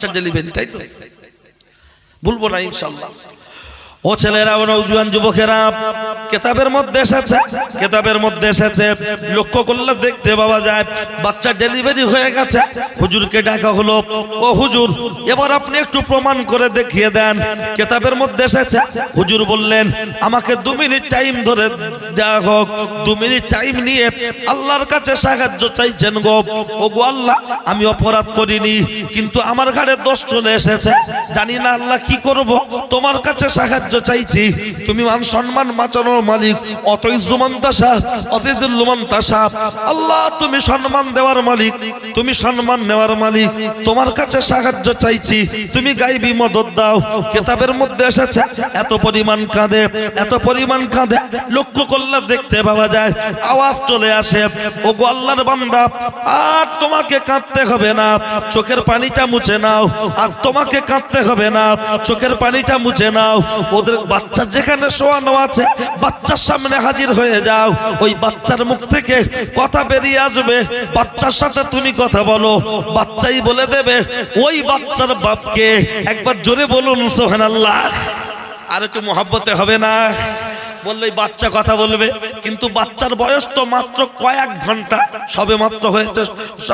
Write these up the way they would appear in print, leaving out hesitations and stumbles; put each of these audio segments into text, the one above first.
বাচ্চা ডেলিভারি, তাই তো? ভুলবো না ইনশাআল্লাহ। ও ছেলেরা, ও নওজোয়ান যুবকেরা, কিতাবের মধ্যে এসেছে লক্ষ্য করলে দেখতে পাওয়া যায় বাচ্চা ডেলিভারি হয়ে গেছে। হুজুরকে ডাকা হলো, ও হুজুর এবার আপনি একটু প্রমাণ করে দেখিয়ে দেন। কিতাবের মধ্যে এসেছে, হুজুর বললেন আমাকে 2 মিনিট টাইম ধরে দেওয়া হোক। 2 মিনিট টাইম নিয়ে আল্লাহর কাছে সাহায্য চাইছেন গো। ও গো আল্লাহ, আমি অপরাধ করিনি, কিন্তু আমার ঘাড়ে দোষ চলে এসেছে, জানি না আল্লাহ কি করব, তোমার কাছে সাহায্য চাইছি। তুমি মান সম্মান বাঁচানোর মালিক, অতইজুমান তাশা অতইজুল্লুমান তাশা। আল্লাহ তুমি সম্মান দেওয়ার মালিক, তুমি সম্মান নেওয়ার মালিক, তোমার কাছে সাহায্য চাইছি, তুমি গায়বী মদদ দাও। কিতাবের মধ্যে এসেছে এত পরিমাণ কাঁদে, লক্ষ্য করলে দেখতে পাওয়া যায় আওয়াজ চলে আসে, ও গো আল্লাহর বান্দা, আর তোমাকে কাঁদতে হবে না, চোখের পানিটা মুছে নাও। আর তোমাকে কাঁদতে হবে না, চোখের পানিটা মুছে নাও। ওদের বাচ্চা যেখানে শোয়ানো আছে, বাচ্চার সামনে হাজির হয়ে যাও। ওই বাচ্চার মুখ থেকে কথা বেরিয়ে আসবে, বাচ্চার সাথে তুমি কথা বলো, বাচ্চাই বলে দেবে ওই বাচ্চার বাপকে। একবার জোরে বলুন সুবহানাল্লাহ। আর একটু মহব্বতে হবে না? বললে বাচ্চা কথা বলবে, কিন্তু বাচ্চার বয়স তো মাত্র কয়েক ঘন্টা, সবে মাত্র হয়েছে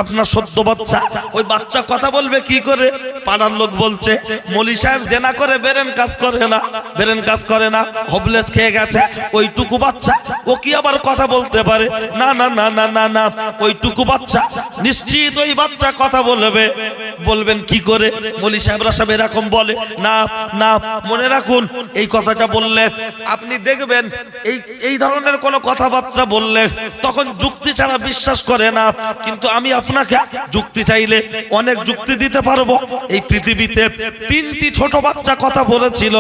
আপনার সদ্য বাচ্চা। ওই বাচ্চা কথা বলবে কি করে? পাড়ার লোক বলছে মলি সাহেব জেনা করে বেরেন কাজ করে না, হবলেস খেয়ে গেছে। ওইটুকু বাচ্চা ও কি আবার কথা বলতে পারে? না না না না না না, ওইটুকু বাচ্চা নিশ্চিত ওই বাচ্চা কথা বলবে। বলবেন কি করে? মলি সাহেবরা সব এরকম বলে না না। মনে রাখুন, এই কথাটা বললে আপনি দেখবেন এই ধরনের কোন কথাবার্তা বললে তখন যুক্তি ছাড়া বিশ্বাস করে না। কিন্তু আমি আপনাকে যুক্তি চাইলে অনেক যুক্তি দিতে পারবো। এই পৃথিবীতে 3টি ছোট বাচ্চা কথা বলেছিল,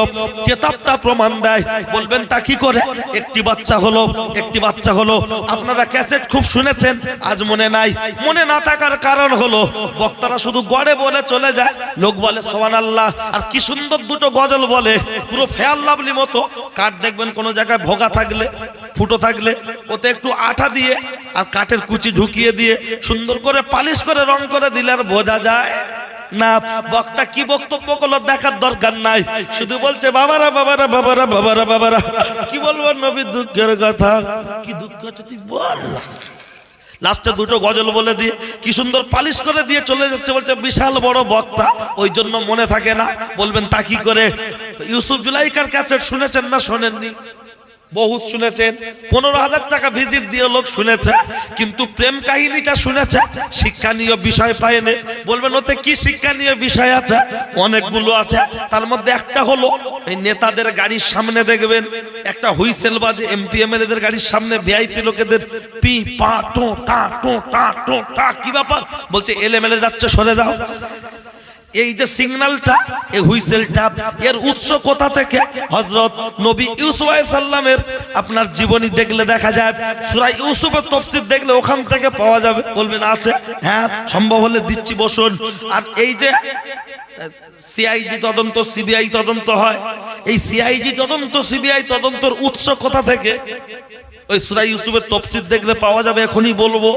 কিতাবটা প্রমাণ দেয়। বলবেন তা কি করে? একটি বাচ্চা হলো আপনারা ক্যাসেট খুব শুনেছেন, আজ মনে নাই। মনে না থাকার কারণ হলো বক্তারা শুধু গড়ে বলে চলে যায়, লোক বলে সুবহানাল্লাহ, আর কি সুন্দর দুটো গজল বলে, পুরো ফেয়ার লাভলি মতো। কাঠ দেখবেন কোন জায়গায় ভোগা থাকলে, ফুটো থাকলে, ওতে একটু আঠা দিয়ে আর কাঠের কুচি ঢুকিয়ে দিয়ে সুন্দর করে পালিশ করে রং করে দিলে আর বোঝা যায় না বক্তা কি বক্তব্য করলো দেখার দরকার নাই। শুধু বলছে বাবারা বাবারা বাবারা বাবারা বাবারা। কি বলবো নবীর দুঃখের কথা? কি দুঃখ তুই বল। লাস্টে দুটো গজল বলে দিয়ে কি সুন্দর পালিশ করে দিয়ে চলে যাচ্ছে, বলছে বিশাল বড় বক্তা, ওই জন্য মনে থাকে না। বলবেন তা কি করে? ইউসুফ জুলাইকার ক্যাসেট শুনেছেন না শোনেননি? বহুত শুনেছেন, 15,000 টাকা ভিজিট দিয়ে লোক শুনেছে, কিন্তু প্রেম কাহিনীটা শুনেছে, শিক্ষণীয় বিষয় পায়নি। বলবেন ওতে কি শিক্ষণীয় বিষয় আছে? অনেকগুলো আছে। তার মধ্যে একটা হলো এই নেতাদের গাড়ির সামনে দেখবেন একটা হুইসেল বাজে, এমপি এমএলএদের গাড়ির সামনে ভিআইপি লোকেদের পি পা টো টা টো টা টো টা। কি ব্যাপার? বলছে এলএমএলএ যাচ্ছে, সরে যাও। এই যে সিগন্যালটা, এই হুইসেলটা, এর উৎস কোথা থেকে? হযরত নবী ইউসুফ আলাইহিস সালামের আপনার জীবনী দেখলে দেখা যায়, সূরা ইউসুফের তাফসীর দেখলে ওখান থেকে পাওয়া যাবে। বলবেন আছে? হ্যাঁ, সম্ভব হলে দিচ্ছি, বসুন। আর এই যে সিআইডি তদন্ত, সিবিআই তদন্ত হয়, এই সিআইডি তদন্ত, সিবিআই তদন্তর উৎস কোথা থেকে? ওই সূরা ইউসুফের তাফসীর দেখলে পাওয়া যাবে, এখনই বলবো।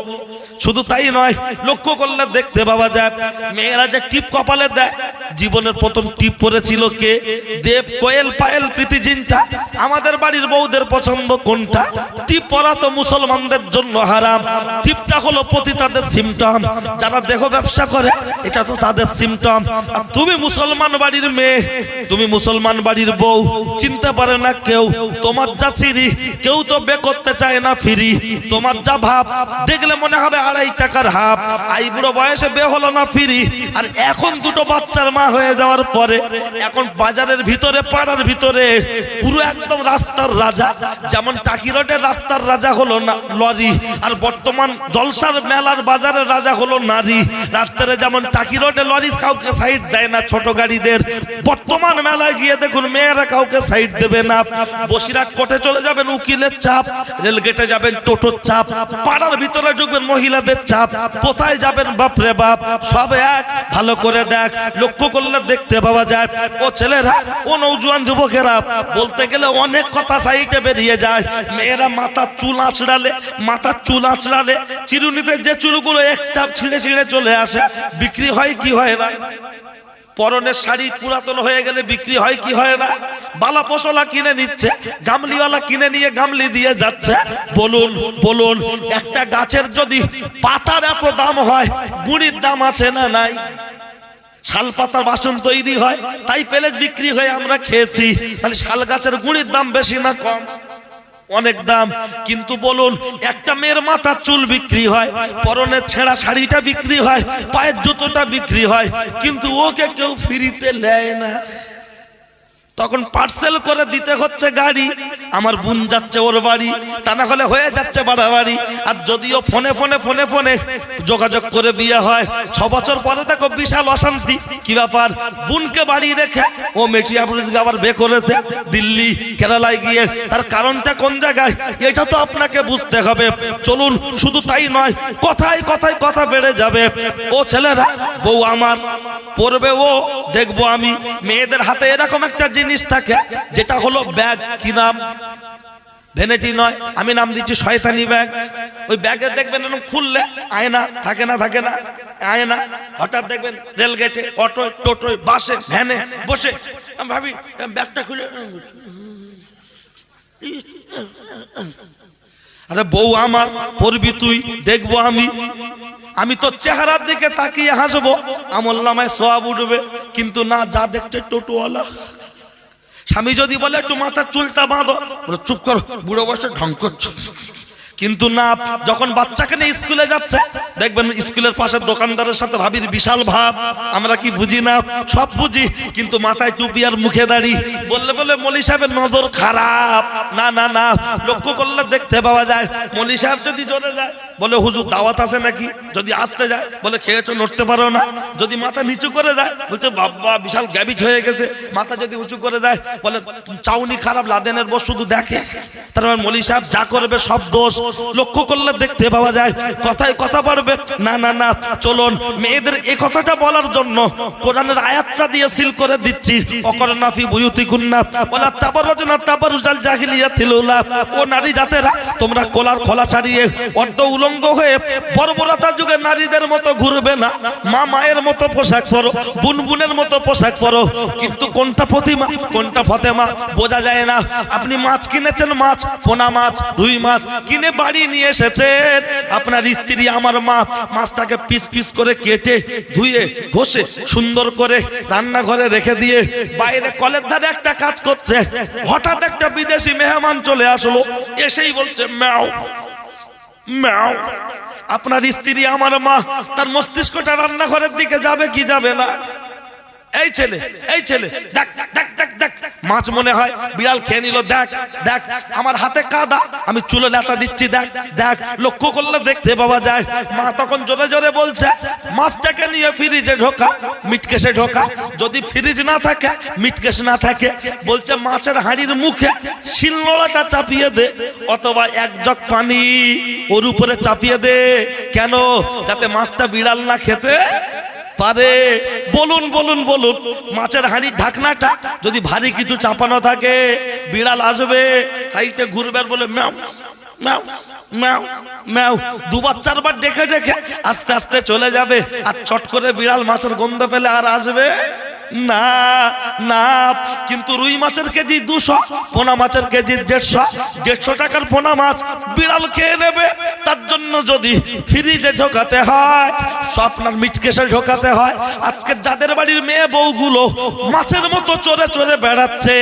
শুধু তাই নয়, লক্ষ্য করলে দেখতে পাওয়া যায় মেয়েরা যে টিপ কপালে দেয়, জীবনের প্রথম টিপ পড়েছিল কে? দেব, কোয়েল, পায়েল, প্রীতি জিন্টা। আমাদের বাড়ির বউদের পছন্দ কোনটা? টিপ পরা তো মুসলমানদের জন্য হারাম। টিপটা হলো পতিতাদের সিমটম, যারা দেহ ব্যবসা করে, এটা তো তাদের সিমটম। আর তুমি মুসলমান বাড়ির মেয়ে, তুমি মুসলমান বাড়ির বউ, চিনতে পারে না কেউ তোমার যা চিরি, কেউ তো বে করতে চায় না ফিরি। তোমার যা ভাব দেখলে মনে হবে 2.5 টাকার হাফ। আইবুড়ো বয়সে বে হলো না ফিরি। আর এখন দুটো বাচ্চার মা হয়ে যাওয়ার পরে এখন বাজারের ভিতরে, পাড়ার ভিতরে পুরো একদম রাস্তার রাজা। যেমন টাকি রোডের রাস্তার রাজা হলো না লরি, আর বর্তমান জলসার মেলার বাজারের রাজা হলো নারী। রাত্রে যেমন টাকি রোডে লরি কাউকে সাইড দেয় না ছোট গাড়িদের, বর্তমান মেলায় গিয়ে দেখুন মেয়েরা কাউকে সাইড দেবে না। বসিরহাট কোর্টে চলে যাবেন উকিলের চাপ, রেলগেটে যাবেন টোটোর চাপ, পাড়ার ভিতরে ঢুকবেন মহিলাদের চাপ। কোথায় যাবেন বাপরে বাপ, সব এক। ভালো করে দেখ, লক্ষ্য করলে দেখতে পাওয়া যায়। ও ছেলেরা, ও নওজোয়ান যুবকেরা, বলতে গেলে অনেক কথা সাইডে বেরিয়ে যায়। মেয়েরা মাথার চুল আঁচড়ালে চিরুনিতে যে চুলগুলো এক্সট্রা ছিঁড়ে ছিঁড়ে চলে আসে, বিক্রি হয় কি হয় না? পরনের শাড়ি পুরাতন হয়ে গেলে বিক্রি হয় কি হয় না? বালা পশলা কিনে নিচ্ছে, গামলিওয়ালা কিনে নিয়ে গামলি দিয়ে যাচ্ছে। বলুন বলুন, একটা গাছের যদি পাতার এত দাম হয়, গুড়ির দাম আছে না নাই? শাল পাতার বাসন তৈরি হয়, তাই প্লেট বিক্রি হয়ে আমরা খেয়েছি। তাহলে শাল গাছের গুড়ির দাম বেশি না কম? অনেক দাম। কিন্তু বলুন, একটা মেয়ের মাথার চুল বিক্রি হয়, পরনের ছেঁড়া শাড়িটা বিক্রি হয়, পায়ের জুতোটা বিক্রি হয়, কিন্তু ওকে কেউ ফ্রিতে নেয় না। তখন পার্সেল করে দিতে হচ্ছে গাড়ি। আমার বোন যাচ্ছে ওর বাড়ি, তা না হলে হয়ে যাচ্ছে বাড়াবাড়ি। আর যদিও ফোনে ফোনে ফোনে ফোনে যোগাযোগ করে বিয়ে হয়, 6 বছর পরে দেখো বিশাল অশান্তি। কি ব্যাপার? বোনকে বাড়ি রেখে ও মেটিয়াপুরিজকে আবার বিয়ে করেছে দিল্লি কেরালায় গিয়ে। তার কারণটা কোন জায়গায়, এটা তো আপনাকে বুঝতে হবে। চলুন, শুধু তাই নয়, কথায় কথায় কথা বেড়ে যাবে। ও ছেলেরা, বউ আমার পড়বে, ও দেখবো আমি। মেয়েদের হাতে এরকম একটা জিনিস থাকে, যেটা হলো ব্যাগ। কি নাম? ভ্যানিটি নয়, আমি নাম দিচ্ছি শয়তানি ব্যাগ। ওই ব্যাগে দেখবেন এরকম খুললে আয়না থাকে না, থাকে না আয়না। হঠাৎ দেখবেন রেলগেটে, অটো, টোটোয়, বাসে, ভ্যানে বসে আমি ভাবি ব্যাগটা খুলে, আরে বউ আমার পড়বি তুই, দেখবো আমি। আমি তো চেহারার দিকে তাকিয়ে হাসবো, আমল নামায় সওয়াব উঠবে। কিন্তু না, যা দেখছে টোটোওয়ালা। স্বামী যদি বলে একটু মাথার চুলটা বাঁধো, বলে চুপ করো, বুড়ো বয়সে ঢং করছো। কিন্তু না, যখন বাচ্চাকে নিয়ে স্কুলে যাচ্ছে, দেখবেন স্কুলের পাশের দোকানদারের সাথে ভাবির বিশাল ভাব। আমরা কি বুঝি না? সব বুঝি, কিন্তু মাথায় টুপি আর মুখে দাড়ি। বললে বলে মৌলী সাহেবের নজর খারাপ। না না না, লক্ষ্য করলে দেখতে পাওয়া যায়। মৌলী সাহেব যদি জোরে যায়, বলে হুজুর দাওয়াত আছে নাকি? যদি আসতে যায়, বলে খেয়েছো, নড়তে পারো না। যদি মাথা নিচু করে যায়, বলছে বাবা বিশাল গ্যাবিট হয়ে গেছে। মাথা যদি উঁচু করে যায়, বলে চাউনি খারাপ, লাদেনের বস শুধু দেখে। তার মানে মৌলী সাহেব যা করবে সব দোষ। লক্ষ্য করলে দেখতে পাওয়া যায়, কথায় কথা বাড়বে। না না না, চলুন, মেয়েদের এই কথাটা বলার জন্য কোরআনের আয়াতটা দিয়ে সিল করে দিচ্ছি। অকরনা ফি বুয়ুতিকুন্না ওয়ালা তাবাররুজনা তাবাররুজাল জাহিলিয়াতিল উলা। ও নারী জাতেরা, তোমরা কোলার খোলা ছাড়িয়ে অর্ধ উলঙ্গ হয়ে বর্বরতা যুগে নারীদের মতো ঘুরবে না। মা মায়ের মতো পোশাক পরো, বুন বুনের মতো পোশাক পরো। কিন্তু কোনটা প্রতিমা কোনটা ফতেমা বোঝা যায় না। আপনি মাছ কিনেছেন, মাছ, পোনা মাছ, রুই মাছ কিনে বাড়ি নিয়ে এসেছেন। আপনার স্ত্রী, আমার মা, মাছটাকে পিস পিস করে কেটে ধুয়ে ঘষে সুন্দর করে রান্নাঘরে রেখে দিয়ে বাইরে কলের ধারে একটা কাজ করছে। হঠাৎ একটা বিদেশি মেহমান চলে আসলো, এসেই বলছে ম্যাও ম্যাও। আপনার স্ত্রী, আমার মা, তার মস্তিষ্কটা রান্নাঘরের দিকে যাবে কি যাবে না? এই ছেলে, এই ছেলে, দেখ দেখ দেখ দেখ, মাছ মনে হয় বিড়াল খেয়ে নিল, দেখ দেখ, আমার হাতে কাদা, আমি চুলে লেটা দিচ্ছি, দেখ দেখ। লক্ষ্য করলে দেখতে পাওয়া যায়, মা তখন জোরে জোরে বলছে মাছটাকে নিয়ে ফ্রিজে ঢোকা, মিটকেশে ঢোকা। যদি ফ্রিজ না থাকে, মিটকেশ না থাকে, বলছে মাছের হাঁড়ির মুখে শিলনোড়াটা চাপিয়ে দে, অথবা এক জগ পানি ওর উপরে চাপিয়ে দে। কেন? যাতে মাছটা বিড়াল না খেতে পারে। বলুন বলুন বলুন, মাছের হাঁড়ির ঢাকনাটা যদি ভারী কিছু চাপানো থাকে, বিড়াল আসবে, সাইডে ঘুরবে আর বলে ম্যাও ম্যাও ম্যাও ম্যাও। 2-4 বার ডেকে ডেকে আস্তে আস্তে চলে যাবে। আর চট করে বিড়াল মাছের গন্ধ পেলে আর আসবে না না। কিন্তু রুই মাছের কেজি 200, পোনা মাছের কেজি 150 টাকার পোনা মাছ বিড়াল খেয়ে নেবে। তার জন্য যদি ফ্রিজে ঢোকাতে হয়, আপনার মিটকেশে ঢোকাতে হয়। আজকে যাদের বাড়ির মেয়ে বউগুলো মাছের মতো চড়ে চড়ে বেড়াচ্ছে,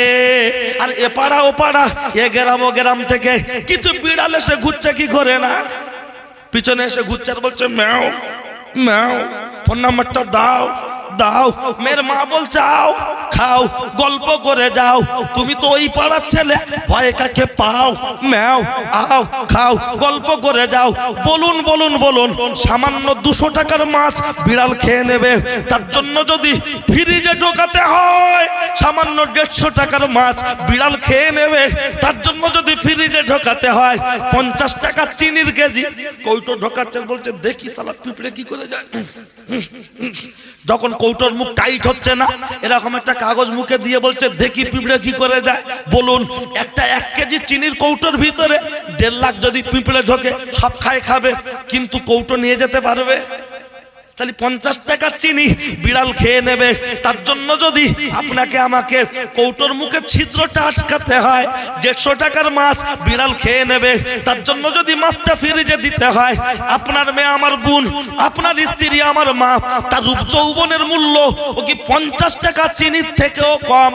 আর এপাড়া ওপাড়া, এ গ্রাম ও গ্রাম থেকে কিছু বিড়াল এসে ঘুরছে, কি করে না, পিছনে এসে ঘুরছে আর বলছে ম্যাও ম্যাও, ফোন নাম্বারটা দাও দাও। মেয়ের মা বলছে আও খাও, গল্প করে যাও। তুমি তো ওই পাড়ার ছেলে, ভয় কাকে পাও? ম্যাও, আও খাও, গল্প করে যাও। বলুন বলুন বলুন, সামান্য 200 টাকার মাছ বিড়াল খেয়ে নেবে। তার জন্য যদি ফ্রিজে ঢোকাতে হয়, সামান্য 150 টাকার মাছ বিড়াল খেয়ে নেবে। তার জন্য যদি ফ্রিজে ঢোকাতে হয় 50 টাকা চিনির কেজি। কৌটো ঢোকাচ্ছেন, বলছে দেখি সালা পিঁপড়ে কি করে যায়। যখন কৌটোর মুখ টাইট হচ্ছে না, এরকম একটা কাগজ মুখে দিয়ে বলছে দেখি পিঁপড়ে কি করে যায়। বলুন, একটা 1 কেজি চিনির কৌটোর ভিতরে 1.5 লাখ যদি পিঁপড়ে ঢোকে, সব খাবে, কিন্তু কৌটো নিয়ে যেতে পারবে? তাহলে 50 টাকা চিনি বিড়াল খেয়ে নেবে। তার জন্য যদি আপনাকে আমাকে কৌটোর মুখে ছিদ্রটা আটকাতে হয়, 150 টাকার মাছ বিড়াল খেয়ে নেবে। তার জন্য যদি মাছটা ফ্রিজে দিতে হয়, আপনার মেয়ে আমার বোন, আপনার স্ত্রী আমার মা, তার রূপ যৌবনের মূল্য ও কি 50 টাকা চিনির থেকেও কম?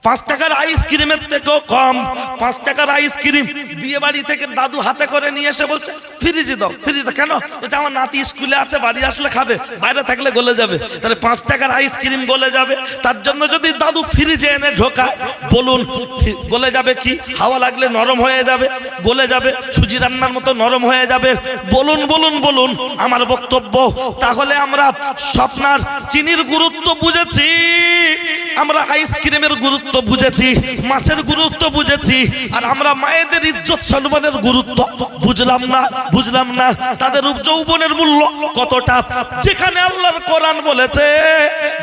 5 টাকার আইসক্রিমের থেকেও কম। 5 টাকার আইসক্রিম বিয়ে বাড়ি থেকে দাদু হাতে করে নিয়ে এসে বলছে ফ্রিজে দাও, ফ্রিজে দাও। কেন? বলছে আমার নাতি স্কুলে আছে, বাড়ি আসলে খাবে, বাইরে থাকলে গলে যাবে। তাহলে 5 টাকার আইসক্রিম গলে যাবে। তার জন্য যদি দাদু ফ্রিজে এনে ঢোকায়, বলুন গলে যাবে কি? হাওয়া লাগলে নরম হয়ে যাবে, গলে যাবে, সুজি রান্নার মতো নরম হয়ে যাবে। বলুন বলুন বলুন আমার বক্তব্য। তাহলে আমরা স্বপ্নার চিনির গুরুত্ব বুঝেছি, আমরা আইসক্রিমের গুরুত্ব বুঝেছি, মাছের গুরুত্ব বুঝেছি, আর আমরা মায়েদের ইজ্জত সম্মানের গুরুত্ব বুঝলাম না তাদের রূপ যৌবনের মূল্য কতটা। যেখানে আল্লাহর কোরআন বলেছে,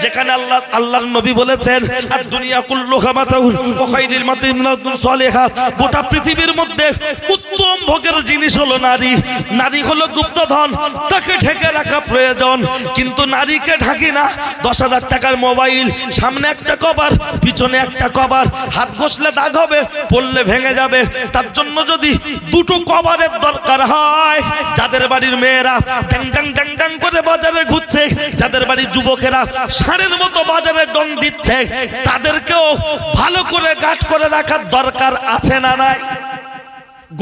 যেখানে আল্লাহর নবী বলেছেন আর দুনিয়া কুল্লুহা মাতাউন ওয়া খায়রুল মাতিনাতুন সালিহা, গোটা পৃথিবীর মধ্যে উত্তম ভোগের জিনিস হলো নারী। নারী হলো গুপ্তধন, তাকে ঢেকে রাখা প্রয়োজন। কিন্তু নারীকে ঢাকি না। 10,000 টাকার মোবাইল, সামনে একটা কভার, পিছনে একটা কভার, হাত ঘষলে দাগ হবে, পড়লে ভেঙে যাবে। তার জন্য যদি দুটো কভারের দরকার হয়, যাদের বাড়ির মেয়েরা ড্যাং ড্যাং ড্যাং ড্যাং করে বাজারে ঘুরছে, যাদের বাড়ির যুবকেরা ষাঁড়ের মতো বাজারে ডং দিচ্ছে, তাদেরকেও ভালো করে গার্ড করে রাখার দরকার আছে না নাই?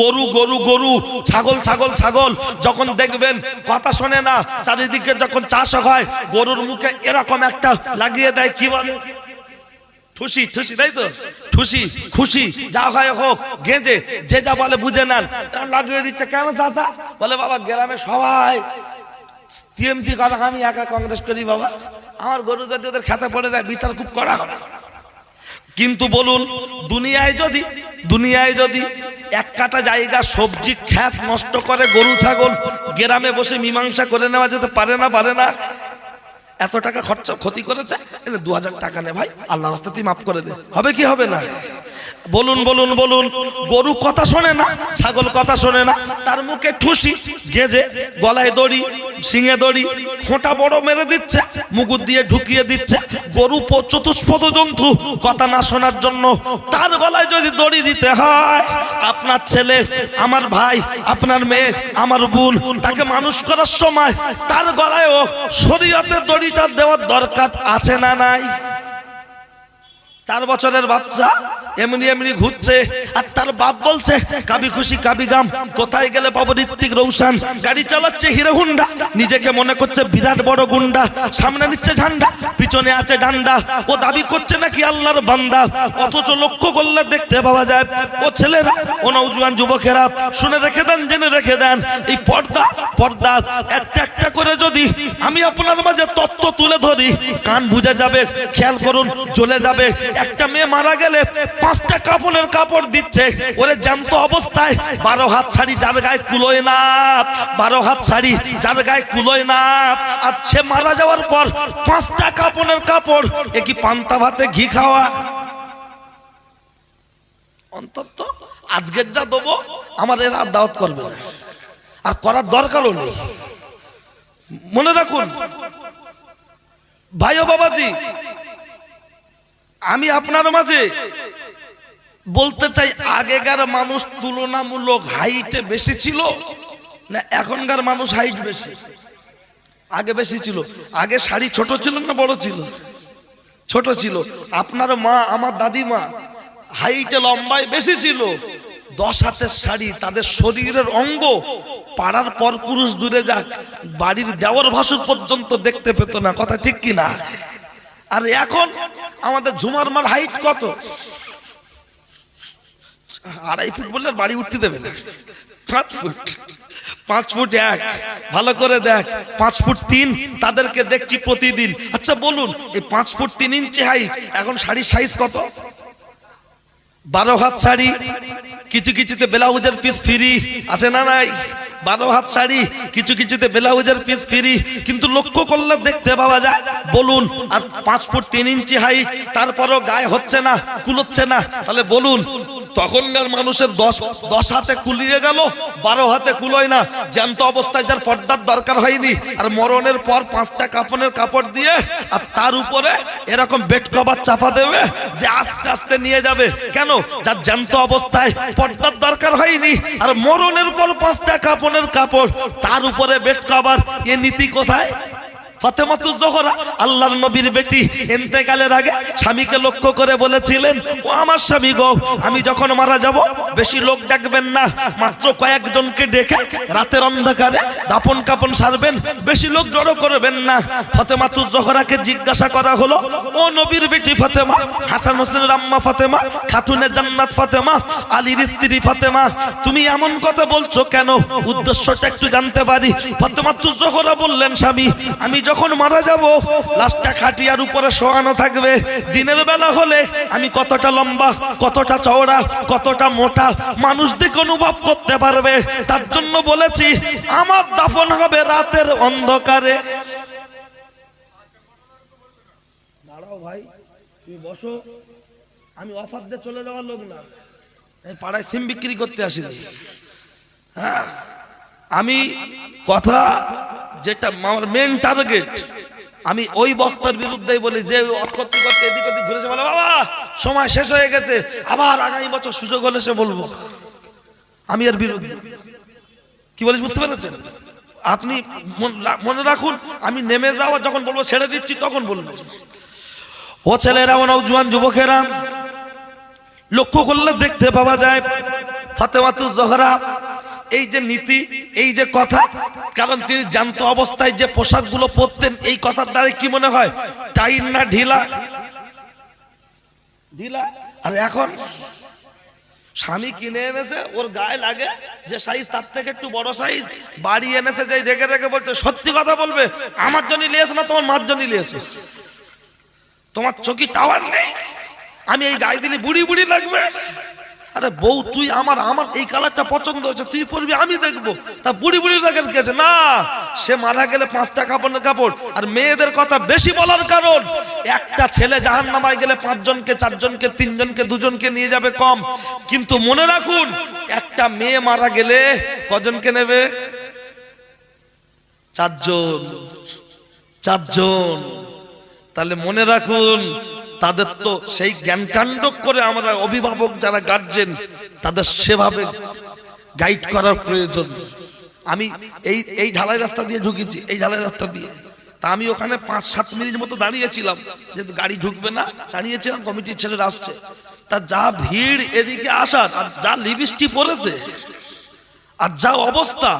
গরু গরু গরু, ছাগল ছাগল ছাগল, যখন দেখবেন কথা শোনে না, চারিদিকে যখন চাষ হয়, গরুর মুখে এরকম একটা লাগিয়ে দেয়, কি বলে? ঠুসি, ঠুসি, তাই তো? ঠুসি খুশি যা হয় হোক, গেঁজে যে যা বলে বুঝে নেন, লাগিয়ে দিচ্ছে। কেন চাচা? বলে বাবা গ্রামে সবাই টিএমসি করে, আমি একা কংগ্রেস করি বাবা, আমার গরু যদি ওদের খেতে পড়ে যায় বিচার খুব করা হবে। কিন্তু বলুন দুনিয়ায় যদি 1 কাটা জায়গা সবজি ক্ষেত নষ্ট করে গরু ছাগল, গ্রামে বসে মীমাংসা করে নেওয়া যেতে পারে না? এত টাকা খরচা ক্ষতি করেছে, 2000 টাকা নে ভাই, আল্লাহর রাস্তাতেই মাফ করে দে, হবে কি হবে না? বলুন বলুন বলুন। গরু কথা শোনে না, ছাগল কথা শোনে না, তার মুখে ঠুসি, গেজে, গলায় দড়ি, সিংহে দড়ি, খোঁটা বড় মেরে দিচ্ছে, মুগুর দিয়ে ঢুকিয়ে দিচ্ছে। গরু চতুষ্পদ জন্তু, কথা না শোনার জন্য তার গলায় যদি দড়ি দিতে হয়, আপনার ছেলে, আমার ভাই, আপনার মেয়ে, আমার বোন, তাকে মানুষ করার সময় তার গলায়ও শরীয়তের দড়িটা দেওয়ার দরকার আছে না নাই? 4 বছরের বাচ্চা এমনি ঘুরছে, আর তার বাপ বলছে কাবি খুশি কাবি গাম, কোথায় গেলে পাবো ঋত্বিক রোশন, গাড়ি চালাচ্ছে হিরো হুন্ডা, নিজেকে মনে করছে বিরাট বড় গুন্ডা, সামনে নিচ্ছে ঝান্ডা, পিছনে আছে ডান্ডা, ও দাবি করছে নাকি আল্লাহর বান্দা। অথচ লক্ষ্য করলে দেখতে পাওয়া যায়, ও ছেলেরা, ও নওজোয়ান যুবকেরা, শুনে রেখে দেন, জেনে রেখে দেন, এই পর্দা একটা একটা করে যদি আমি আপনার মাঝে তত্ত্ব তুলে ধরি, কান বুঝে যাবে, খেয়াল করুন, জ্বলে যাবে। একটা মেয়ে মারা গেলে 5টা কাপড়ের কাপড় দিচ্ছে, ওরে জ্যান্ত অবস্থায় 12 হাত শাড়ি যার গায়ে কুলোয় না, 12 হাত শাড়ি যার গায়ে কুলোয় না, আর সে মারা যাওয়ার পর 5টা কাপড়ের কাপড়, এ কি পান্তা ভাতে ঘি খাওয়া? অন্তত আজকের যা দেবো আমার এরা দাওয়াত করবে না, আর করার দরকারও নেই। মনে রাখুন ভাই ও বাবাজি, আমি আপনার মাঝে বলতে চাই, আগেকার মানুষ তুলনামূলক হাইটে বেশি ছিল না এখনকার মানুষ হাইট বেশি? আগে বেশি ছিল। আগে শাড়ি ছোট ছিল না বড় ছিল? ছোট ছিল। আপনার মা, আমার দাদিমা হাইটে লম্বায় বেশি ছিল। 10 হাতের শাড়ি, তাদের শরীরের অঙ্গ পাড়ার পর পুরুষ দূরে যাক, বাড়ির দেওয়ার ভাসুর পর্যন্ত দেখতে পেত না। কথা ঠিক কি না? আর এখন আমাদের ঝুমার মার হাইট কত? 2.5 ফুট বললে বাড়ি উঠতে দেবে না। 5 ফুট, 5 ফুট 1, ভালো করে দেখ, 5 ফুট 3 তাদেরকে দেখছি প্রতিদিন। আচ্ছা বলুন, এই 5 ফুট 3 ইঞ্চি হাইট, এখন শাড়ির সাইজ কত? 12 হাত শাড়ি, কিছু কিছুতে ব্লাউজের পিস ফ্রি আছে না নাই? 12 হাত শাড়ি, কিছু কিছুতে ব্লাউজের পিস ফ্রি। কিন্তু লক্ষ্য করলে দেখতে পাওয়া যায়, বলুন, আর 5 ফুট 3 ইঞ্চি হাইট, তারপরও গায়ে হচ্ছে না, কুলোচ্ছে না। তাহলে বলুন তখনকার মানুষের 10 হাতে কুলিয়ে গেল, 12 হাতে কুলোয় না। জ্যান্ত অবস্থায় যার পর্দার দরকার হয়নি, আর মরণের পর 5টা কাফনের কাপড় দিয়ে আর তার উপরে এরকম বেড কভার চাপা দেবে, দিয়ে আস্তে আস্তে নিয়ে যাবে। কেন? যার জ্যান্ত অবস্থায় পর্দার দরকার হয়নি, আর মরণের পর 5টা কাফনের কাপড়, তার উপরে বেড কভার। এ নীতি কোথায়? ফাতেমাতুজ জোহরা আল্লাহর নবীর বেটি ইন্তেকালের আগে স্বামীকে লক্ষ্য করে বলেছিলেন, ও আমার স্বামী গো, আমি যখন মারা যাব বেশি লোক ডাকবেন না, মাত্র কয়েকজনকে ডেকে রাতের অন্ধকারে দাফন কাপন সারবেন, বেশি লোক জড়ো করবেন না। ফাতেমাতুজ জোহরাকে জিজ্ঞাসা করা হলো, ও নবীর বেটি ফাতেমা, হাসান হোসেনের আম্মা ফাতেমা, খাতুনে জান্নাত ফাতেমা, আলীর স্ত্রী ফাতেমা, তুমি এমন কথা বলছো কেন? উদ্দেশ্যটা একটু জানতে পারি? ফাতেমাতুজ জোহরা বললেন, স্বামী, আমি যখন মারা যাব লাশটা খাটিয়ার উপরে শোয়ানো থাকবে। দিনের বেলা হলে আমি কতটা লম্বা, কতটা চওড়া, কতটা মোটা মানুষ দেখে অনুভব করতে পারবে। তার জন্য বলেছি আমার দাফন হবে রাতের অন্ধকারে। দাঁড়াও ভাই, তুমি বসো, আমি অফার দিয়ে চলে যাওয়ার লোক না, পাড়ায় সিম বিক্রি করতে আসিনি। হ্যাঁ, আমি কথা যেটা আমার মেন টার্গেট, আমি ওই বক্তার বিরুদ্ধেই বলি যে করতে করতে এদিক ওদিক ঘুরেছে, বলে বাবা সময় শেষ হয়ে গেছে, আবার আগামী বছর সুযোগ হলে সে বলবো। আমি এর বিরুদ্ধে। কি বলিস বুঝতে পেরেছেন? আপনি মনে রাখুন, আমি নেমে যাওয়া যখন বলবো, ছেড়ে দিচ্ছি তখন বলবো। ও ছেলেরা, ও নওজোয়ান যুবকেরা, লক্ষ্য করলে দেখতে পাওয়া যায় ফাতেমাতুজ জোহরা এই যে নীতি, এই যে কথা, কারণ তিনি জ্যান্ত অবস্থায় যে পোশাকগুলো পরতেন, এই কথার দ্বারা কি মনে হয়? টাইট না ঢিলা? ঢিলা। আর এখন স্বামী কিনে এনেছে, ওর গায়ে লাগে যে সাইজ, তার থেকে একটু বড় সাইজ বাড়ি এনেছে, যে রেগে রেগে বলতে, সত্যি কথা বলবে, আমার জন্য নিয়েছে না তোমার মার জন্য নিয়েছে? তোমার চোখে টাওয়ার নেই? আমি এই গায়ে দিলে বুড়ি বুড়ি লাগবে? আরে বউ, তুই আমার এই কালারটা পছন্দ হয়েছে, তুই পরবি, আমি দেখবো। তা বুড়ি বুড়ি লাগার কি আছে? না, সে মারা গেলে 5টা কাপড়ের কাপড়। আর মেয়েদের কথা বেশি বলার কারণ, একটা ছেলে জাহান্নামায় গেলে 5 জনকে, 4 জনকে, 3 জনকে, 2 জনকে নিয়ে যাবে কম। কিন্তু মনে রাখুন, একটা মেয়ে মারা গেলে কজনকে নেবে? 4 জন। 4 জন। তাহলে মনে রাখুন, তাদের তো সেই জ্ঞানকাণ্ড করে আমরা অভিভাবক যারা গার্জেন, তাদের সেভাবে গাইড করার প্রয়োজন। আমি এই ঢালাই রাস্তা দিয়ে ঢুকেছি, এই ঢালাই রাস্তা দিয়ে, তা আমি ওখানে 5-7 মিনিট মতো দাঁড়িয়েছিলাম, যেহেতু গাড়ি ঢুকবে না, দাঁড়িয়েছিলাম। কমিটির ছেলেরা আসছে, তা যা ভিড় এদিকে আসার, আর যা লিপস্টিক পরেছে, আর যা অবস্থা,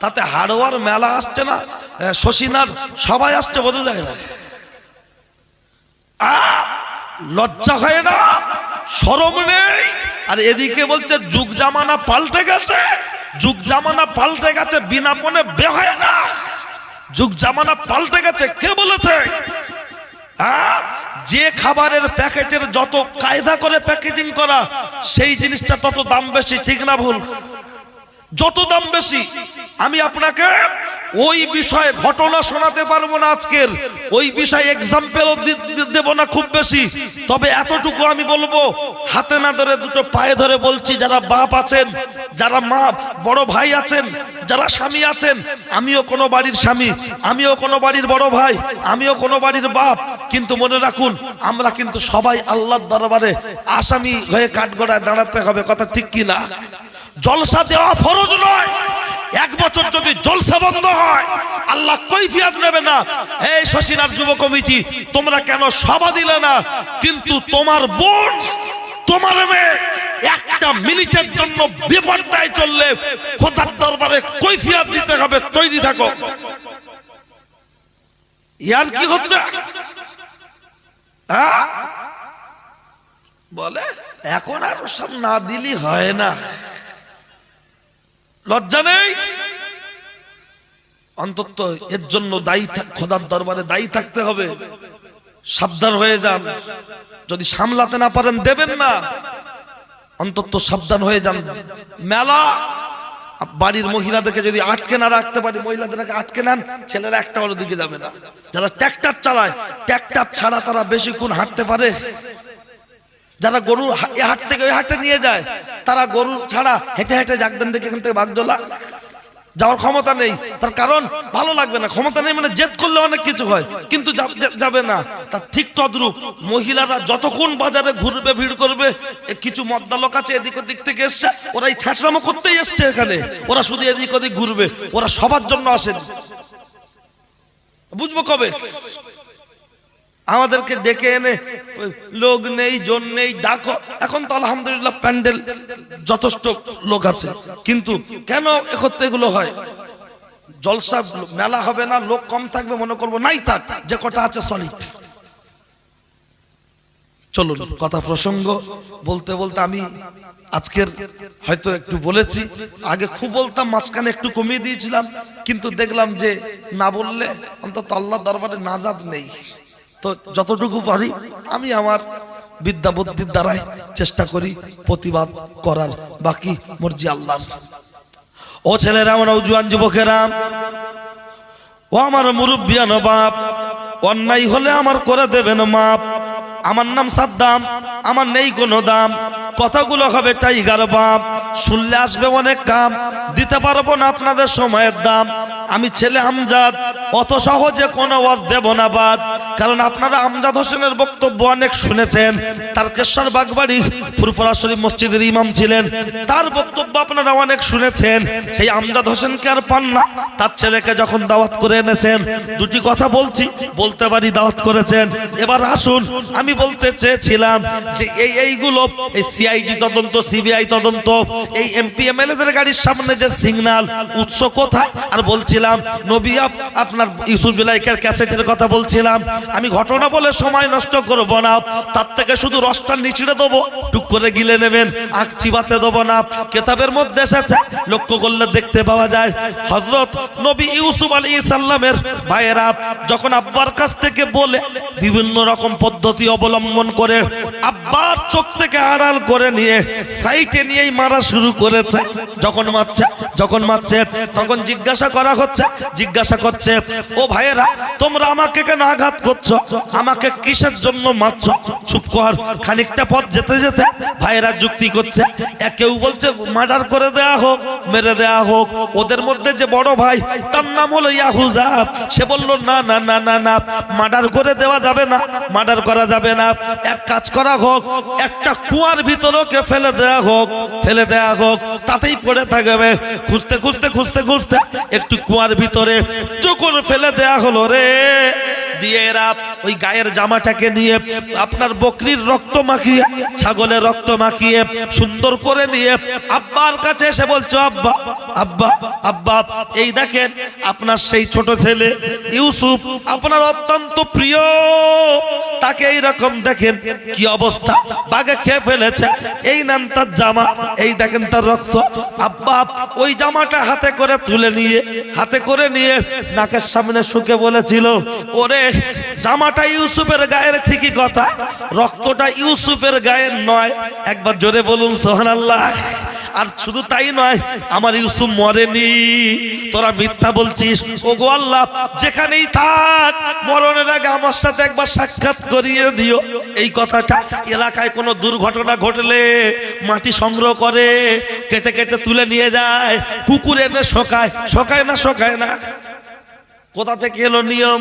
তাতে হাড়োয়ার মেলা আসছে না, শশীনার সবাই আসছে, বোঝা যায় না। লজ্জা হয় না? শরম নেই? আর এদিকে বলছে যুগ জামানা পাল্টে গেছে, যুগ জামানা পাল্টে গেছে, বিনা পণে বে হয় না। যুগ জামানা পাল্টে গেছে, কে বলেছে? যে খাবারের প্যাকেটের যত কায়দা করে প্যাকেটিং করা, সেই জিনিসটা তত দাম বেশি, ঠিক না ভুল? যত দাম বেশি। আমি আপনাকে ওই বিষয়ে ঘটনা শোনাতে পারবো না আজকের, ওই বিষয়ে এক্সাম্পলও দেব না খুব বেশি। তবে এতটুকু আমি বলবো, হাতে না ধরে দুটো পায়ে ধরে বলছি, যারা বাপ আছেন, যারা মা বড় ভাই আছেন, যারা স্বামী আছেন, আমিও কোনো বাড়ির স্বামী, আমিও কোনো বাড়ির বড় ভাই, আমিও কোনো বাড়ির বাপ। কিন্তু মনে রাখুন, আমরা কিন্তু সবাই আল্লাহর দরবারে আসামি হয়ে কাঠগড়ায় দাঁড়াতে হবে, কথা ঠিক কি না? জলসা দেওয়া ফরজ নয়। 1 বছর যদি জলসা বন্ধ হয়, আল্লাহ কৈফিয়ত নেবে না। এই শশীনার যুব কমিটি, তোমরা কেন সভা দিলে না? কিন্তু তোমার বোন, তোমার মেয়ে 1টা মিনিটের জন্য বিপর্যয় চললে খোদার দরবারে কৈফিয়ত দিতে হবে, তৈরি থাকো। ইয়ার কি হচ্ছে? বলে এখন আর সব না দিলি হয় না। লজ্জা নেই? অন্তত এর জন্য দায়ী, খোদার দরবারে দায়ী থাকতে হবে। সাবধান হয়ে যান। যদি সামলাতে না পারেন, দেবেন না, অন্তত সাবধান হয়ে যান। মেলা বাড়ির মহিলাদেরকে যদি আটকে না রাখতে পারি, মহিলাদেরকে আটকে নেন, ছেলেরা একটা ওর দিকে যাবে না। যারা ট্র্যাক্টর চালায়, ট্র্যাক্টর ছাড়া তারা বেশিক্ষণ হাঁটতে পারে? যারা গরু এ হাট থেকে ওই হাটে নিয়ে যায়, তারা গরু ছাড়া হেঁটে হেঁটে জাগদেন দেখে এখান থেকে বাগজোলা যাওয়ার ক্ষমতা নেই। তার কারণ ভালো লাগবে না, ক্ষমতা নেই মানে জেদ করলে অনেক কিছু হয়, কিন্তু যাবে না। তার ঠিক তদ্রূপ মহিলারা যতক্ষণ বাজারে ঘুরবে, ভিড় করবে, কিছু মদ্দা লোক আছে এদিক ওদিক থেকে এসছে, ওরা এই ছ্যাঁচড়ামো করতেই এসছে এখানে, ওরা শুধু এদিক ওদিক ঘুরবে, ওরা সবার জন্য আসেন। বুঝবো কবে? আমাদেরকে ডেকে এনে লোক নেই, জন নেই, ডাকো। এখন তো আলহামদুলিল্লাহ প্যান্ডেল যথেষ্ট লোক আছে, কিন্তু কেন একত্রে এগুলো হয়? জলসা মেলা হবে না, লোক কম থাকবে, মনে করবো নাই থাক, যে কটা আছে সলিড। চলুন, কথা প্রসঙ্গ বলতে বলতে আমি আজকের হয়তো একটু বলেছি, আগে খুব বলতাম, মাঝখানে একটু কমিয়ে দিয়েছিলাম, কিন্তু দেখলাম যে না বললে অন্তত আল্লাহর দরবারে নাজাত নেই। তো যতটুকু পারি আমি আমার বিদ্যা বুদ্ধির দ্বারাই চেষ্টা করি প্রতিবাদ করার, বাকি মর্জি আল্লাহর। ও ছেলেরা, আমার নওজোয়ান যুবকেরা, ও আমার মুরব্বিয়ান বাপ, অন্যায় হলে আমার করে দেবেন মাপ। আমার নাম সাদ্দাম, আমার নেই কোনো দাম, কথাগুলো হবে টাইগার বাপ, শুনলে আসবে অনেক কাম, দিতে পারবো না আপনাদের সময়ের দাম। আমি ছেলে আমজাদ, অত সহজে কোনো ওয়াজ দেব না বাদ, কারণ আপনারা আমজাদ হোসেনের বক্তব্য অনেক শুনেছেন। তারকেশ্বর বাগবাড়ি ফুরফুরা শরীফ মসজিদের ইমাম ছিলেন, তার বক্তব্য আপনারা অনেক শুনেছেন। সেই আমজাদ হোসেনকে আর পান না, তার ছেলেকে যখন দাওয়াত করে এনেছেন, দুটি কথা বলছি, বলতে পারি দাওয়াত করেছেন। এবার আসুন, আমি বলতে চেয়েছিলাম যে এইগুলো, এই সিআইডি তদন্ত, সিবিআই তদন্ত, এই এমপি এমএলএদের গাড়ির সামনে যে সিগন্যাল, উৎস কোথায়? আর বলছিলাম নবী আপনার ইউসুফ জুলাইখার ক্যাসেটের কথা বলছিলাম। আমি ঘটনা বলে সময় নষ্ট করব না, তার থেকে শুধু রসটা নিচড়ে দেবো, টুক করে গিলে নেবেন, আঁক চিবাতে দেবো না। কেতাবের মধ্যে এসেছে, লক্ষ্য করলে দেখতে পাওয়া যায়, হযরত নবী ইউসুফ আলাইহিস সালামের ভাইয়েরা যখন আব্বার কাছ থেকে বলে বিভিন্ন রকম পদ্ধতি অবলম্বন করে আব্বার চোখ থেকে আড়াল করে নিয়ে সাইটে নিয়েই মারা শুরু করেছে। যখন মারছে তখন জিজ্ঞাসা করা হচ্ছে, জিজ্ঞাসা করছে, ও ভাইয়েরা তোমরা আমাকে কেন আঘাত করছো, আমাকে কিসের জন্য মারছো? চুপ কর। খানিকটা পথ যেতে যেতে ভাইয়েরা যুক্তি করছে, কেউ বলছে মার্ডার করে দেয়া হোক, মেরে দেয়া হোক। ওদের মধ্যে যে বড় ভাই, তার নাম হলো ইয়াহুজা, সে বলল না না না না না, মার্ডার করে দেওয়া যাবে না, মার্ডার করা যাবে না, এক কাজ করা হোক, একটা কুয়ার ভিতরে ওকে ফেলে দেয়া হোক, ফেলে দেয়া হোক, তাতেই পড়ে থাকবে। খুঁজতে খুঁজতে খুঁজতে খুঁজতে একটু কুয়ার ভিতরে যখন ফেলে দেয়া হলো রে, দিয়ে এরা ওই গায়ের জামাটাকে নিয়ে আপনার বকরির রক্ত মাখিয়ে, ছাগলের রক্ত মাখিয়ে সুন্দর করে নিয়ে আব্বার কাছে এসে বলছো, আব্বা আব্বা আব্বা, এই দেখেন আপনার সেই ছোট ছেলে ইউসুফ, আপনার অত্যন্ত প্রিয়, তাকে এইরকম দেখেন কি অবস্থা, বাঘে খেয়ে ফেলেছে, এই নেন তার জামা, এই দেখেন তার রক্ত। আব্বা ওই জামাটা হাতে করে তুলে নিয়ে, হাতে করে নিয়ে নাকের সামনে শুকে বলেছিল, ওরে জামাটা ইউসুফের গায়ের, ঠিকই কথা, রক্তটা ইউসুফের গায়ের নয়। একবার জোরে বলুন সুবহানাল্লাহ। আর শুধু তাই নয়, আমার ইউসুফ মরেনি, তোরা মিথ্যা বলছিস। ওগো আল্লাহ, যেখানেই থাক মরণের আগে আমার সাথে একবার সাক্ষাৎ করিয়ে দিও। এই কথাটা এলাকায় কোনো দুর্ঘটনা ঘটলে মাটি সংগ্রহ করে কেটে কেটে তুলে নিয়ে যায়, কুকুর এনে শোকায়, শোকায় না শোকায় না? কোথা থেকে এলো নিয়ম?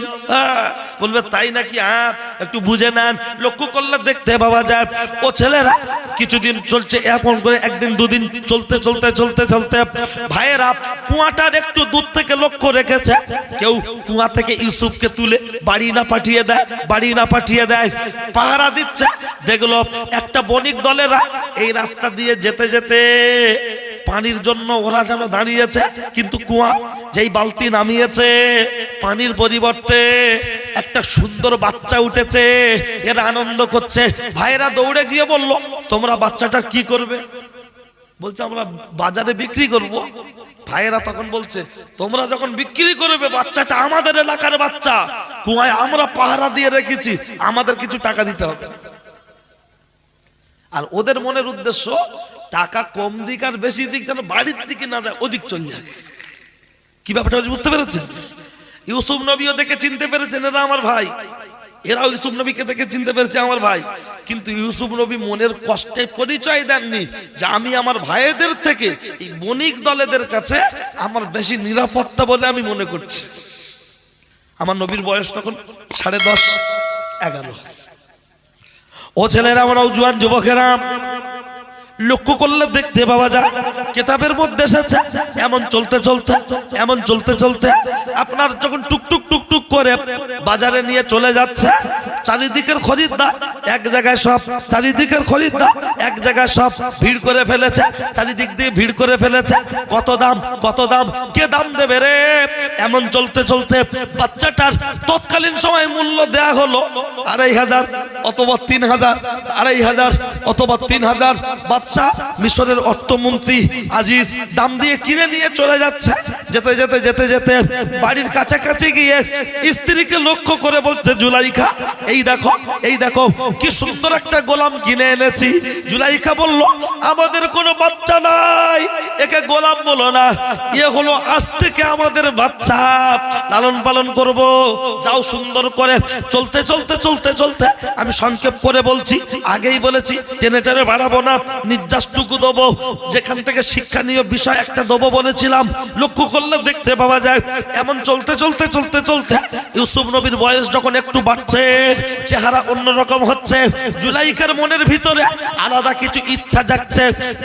বলবে তাই নাকি? হ্যাঁ, একটু বুঝে নেন। লক্ষ্য করলে দেখতে পাওয়া যায়, ও ছেলেরা কিছুদিন চলছে, এমন করে একদিন দুদিন চলতে চলতে চলতে চলতে ভাইয়েরা কুয়াটার একটু দূর থেকে লক্ষ্য রেখেছে, কেউ কুয়া থেকে ইউসুফকে তুলে বাড়ি না পাঠিয়ে দেয়, বাড়ি না পাঠিয়ে দেয়, পাহারা দিচ্ছে। দেখলো একটা বণিক দলেরা এই রাস্তা দিয়ে যেতে যেতে পানির জন্য ওরা যেন দাঁড়িয়েছে, কিন্তু কুয়া যেই বালতি নামিয়েছে, পানির পরিবর্তে একটা সুন্দর বাচ্চা উঠেছে। এরা আনন্দ করছে। ভাইয়েরা দৌড়ে গিয়ে বলল, তোমরা বাচ্চাটা কি করবে? বলছে আমরা বাজারে বিক্রি করব। ভাইয়েরা তখন বলছে, তোমরা যখন বিক্রি করবে, বাচ্চাটা আমাদের এলাকার বাচ্চা, কুয়ায় আমরা পাহারা দিয়ে রেখেছি, আমাদের কিছু টাকা দিতে হবে। আর ওদের মনের উদ্দেশ্য টাকা কম দিক আর বেশি দিক যেন বাড়ির দিকে না যায়, ওদিক চলে যায়। কি ব্যাপারটা বুঝতে পেরেছেন? ইউসুফ নবীও দেখে চিনতে পেরেছেন এরা আমার ভাই, এরাও ইউসুফ নবীকে দেখে চিনতে পেরেছে আমার ভাই, কিন্তু ইউসুফ নবী মনের কষ্টে পরিচয় দেননি যে আমি আমার ভাইদের থেকে এই বণিক দলেদের কাছে আমার বেশি নিরাপত্তা বলে আমি মনে করছি। আমার নবীর বয়স তখন 10.5-11। ও ছেলেরা, আমার জওয়ান যুবকেরা, লক্ষ্য করলে দেখতে পাওয়া যায় কিতাবের মধ্যে এসেছে এমন চলতে চলতে আপনার যখন টুকটুক টুকটুক করে বাজারে নিয়ে চলে যাচ্ছে, চারিদিকের খরিদ্দার এক জায়গায় সব, চারিদিকের খরিদ্দার এক জায়গায় সব ভিড় করে ফেলেছে, চারিদিক দিয়ে ভিড় করে ফেলেছে। কত দাম, কে দাম দেবে রে? এমন চলতে বাচ্চাটার তৎকালীন সময় মূল্য দেয়া হলো 2500 অথবা 3000, 2500 অথবা 3000। বাদশা মিশরের অর্থমন্ত্রী আজিজ দাম দিয়ে কিনে নিয়ে চলে যাচ্ছে। যেতে বাড়ির কাছাকাছি গিয়ে স্ত্রীকে লক্ষ্য করে বলছে, জুলাইখা এই দেখো কি সুন্দর একটা গোলাম কিনে এনেছি। জুলাইখা বলল, আমাদের কোনো বাচ্চা নাই, একে গোলাম বলো না, এ হলো আজ থেকে আমাদের বাচ্চা, লালন পালন করব। যাও সুন্দর করে। চলতে আমি সংক্ষেপ করে বলছি, আগেই বলেছি টেনে বাড়াবো না, নির্যাসটুকু দেবো, যেখান থেকে শিক্ষণীয় বিষয় একটা দেবো বলেছিলাম। লক্ষ্য করলে দেখতে পাওয়া যায় এমন চলতে ইউসুফ নবীর বয়স যখন একটু বাড়ছে, চেহারা অন্যরকম হচ্ছে, জুলাইখার মনের ভিতরে আলাদা কিছু ইচ্ছা জাগছে।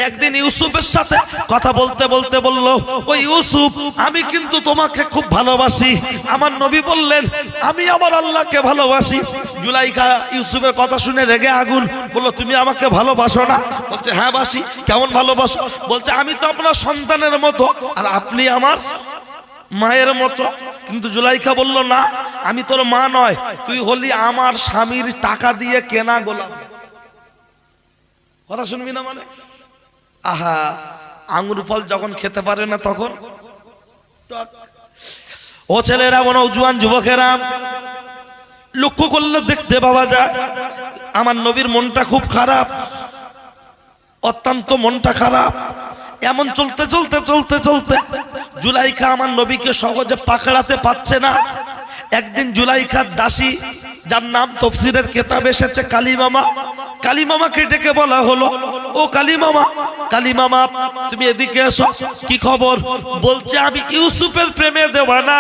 একদিন ইউসুফের সাথে কথা বলতে বলল, ও ইউসুফ, আমি কিন্তু তোমাকে খুব ভালোবাসি। আমার নবী বললেন, আমি আমার আল্লাহকে ভালোবাসি। জুলাইখা ইউসুফের কথা শুনে রেগে আগুন, বললো, তুমি আমাকে ভালোবাসো না? বলছে, হ্যাঁ বাসি। কেমন ভালোবাসো? বলছে, আমি তো আপনার সন্তানের মতো আর আপনি আমার মায়ের মতো। কিন্তু জুলাইখা বলল, না, আমি তোর মা নয়, তুই হলি আমার স্বামীর টাকা দিয়ে কেনা গোলাম। কথা শুনবি না মানে? আহা, আঙ্গুর ফল যখন খেতে পারে না তখন। ও ছেলেরা, নওজোয়ান যুবকেরা, লক্ষ্য করলে দেখতে পাওয়া যায় আমার নবীর মনটা খুব খারাপ, অত্যন্ত মনটা খারাপ। এমন চলতে জুলাইখা আমার নবীকে সহজে পাকড়াতে পারছে না। একদিন জুলাইখার দাসী, যার নাম তাফসীরের কিতাবে এসেছে কালিমামাকে ডেকে বলা হলো, ও কালিমামা, তুমি এদিকে এসো। কি খবর? বলছে, আমি ইউসুফের প্রেমে দেওয়ানা,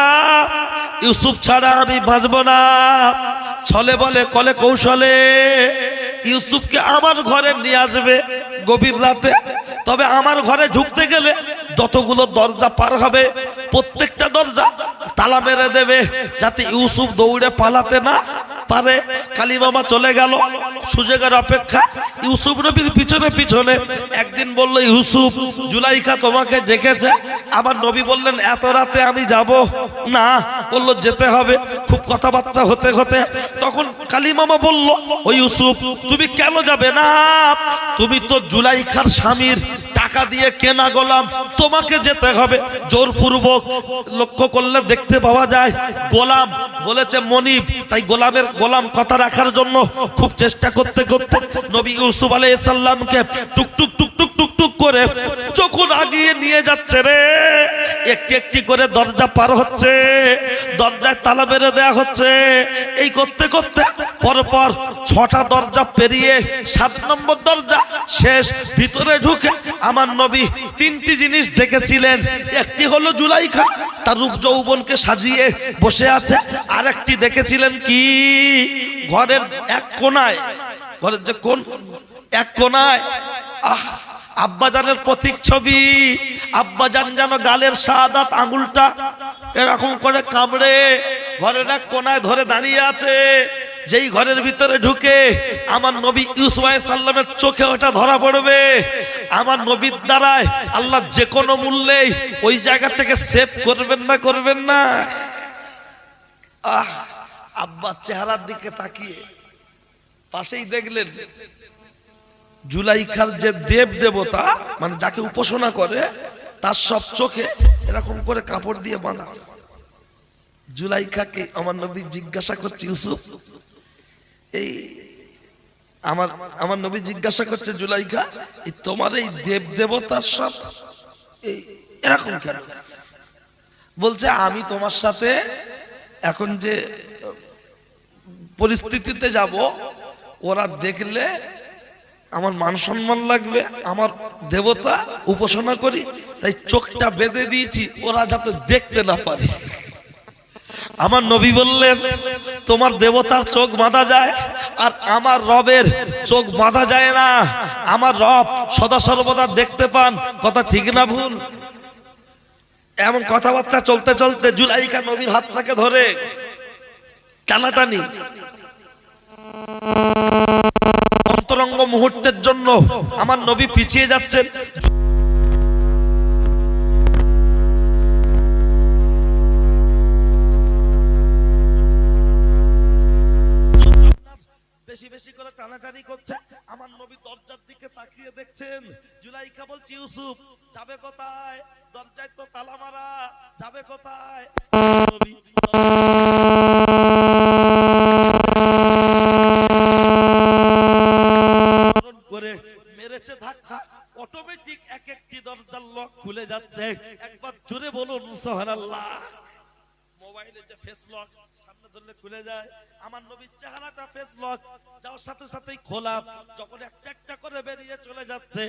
ইউসুফ ছাড়া আমি বাঁচব না। ছলে বলে কলে কৌশলে ইউসুফকে আমার ঘরে নিয়ে আসবে গভীর রাতে। তবে আমার ঘরে ঢুকতে গেলে যতগুলো দরজা পার হবে প্রত্যেকটা দরজা তালা মেরে দেবে, যাতে ইউসুফ দৌড়ে পালাতে না পারে। কালিমামা চলে গেল সুযোগের অপেক্ষা, ইউসুফ নবীর পিছনে। একদিন বলল, ইউসুফ, জুলাইখা তোমাকে ডেকেছে। আমার নবী বললেন, এত রাতে আমি যাব না। বলল, যেতে হবে। খুব কথাবার্তা হতে তখন কালিমামা বলল, ও ইউসুফ, তুমি কেন যাবে না? তুমি তো জুলাইখার স্বামীর টাকা দিয়ে কেনা গোলাম, তোমাকে যেতে হবে জোরপূর্বক। লক্ষ্য করলে দেখতে পাওয়া যায় গোলাম বলেছে মনিব, তাই গোলাম কথা রাখার জন্য খুব চেষ্টা করতে নবী ইউসুফ আলাইহিস সালামকে টুক করে চোখুন আগিয়ে নিয়ে যাচ্ছে রে। একটি করে দরজা পার হচ্ছে, দরজায় তালা মেরে দেয়া হচ্ছে। এই করতে পরপর 6টা দরজা পেরিয়ে 7 নম্বর দরজা শেষ। ভিতরে ঢুকে আমার নবী 3টি জিনিস দেখেছিলেন। একটি হলো জুলাইখা, তার রূপ যৌবনকে সাজিয়ে বসে আছে। আরেকটি দেখেছিলেন কি, ঘরের এক কোনায়, ঘরের যে কোন এক কোনায় আব্বাজানের প্রতীক ছবি। আব্বাজান যেন গালের শাহাদাত আঙুলটা এরকম করে কামড়ে ঘরের এক কোনায় ধরে দাঁড়িয়ে আছে। যেই ঘরের ভিতরে ঢুকে আমার নবী ইউসুফ আলাইহিস সালামের চোখে ওটা ধরা পড়বে। আমার নবীর দ্বারায় আল্লাহ যে কোনো মূল্যেই ওই জায়গা থেকে সেভ করবেন না। আব্বা চেহারার দিকে তাকিয়ে পাশেই দেখলেন জুলাইখার যে দেবতা, মানে যাকে উপাসনা করে, তার সব চোখে এরকম করে কাপড় দিয়ে বাঁধা। জুলাইখাকে আমার নবী জিজ্ঞাসা করছে, ইউসুফ, এই আমার নবী জিজ্ঞাসা করছে, জুলাইখা, এই তোমার এই দেবতার সব এই এরকম কেন? বলছে, আমি তোমার সাথে এখন যে পরিস্থিতিতে যাব, ওরা দেখলে আমার মান সম্মান লাগবে, আমার দেবতা উপাসনা করি, তাই চোখটা বেঁধে দিয়েছি ওরা যাতে দেখতে না পারে। আমার নবী বললেন তোমার দেবতার চোখ বাঁধা যায় আর আমার রবের চোখ বাঁধা যায় না। আমার রব সদা সর্বদা দেখতে পান। কথা ঠিক না ভুল? এমন কথাবার্তা চলতে চলতে জুলাইখা নবীর হাতটাকে ধরে টানাটানি, অন্তরঙ্গ মুহূর্তের জন্য আমার নবী পিছিয়ে যাচ্ছেন। বেশি বেশি করে টানাটানি করছে। আমার নবী দরজার দিকে তাকিয়ে দেখছেন। জুলাইখা বলছে ইউসুফ যাবে কোথায়? দরজায় তো তালা মারা, যাবে কোথায়? নবী করে মেরেছে ধাক্কা, অটোমেটিক এক একটি দরজার লক খুলে যাচ্ছে। একবার জোরে বলুন সুবহানাল্লাহ। মোবাইলে যে ফেস লক সামনে ধরলে খুলে যায়, আমার নবীর চেহারাটা ফেস লক যাওয়ার সাথে সাথেই খোলা। যখন একটা একটা করে বেরিয়ে চলে যাচ্ছে,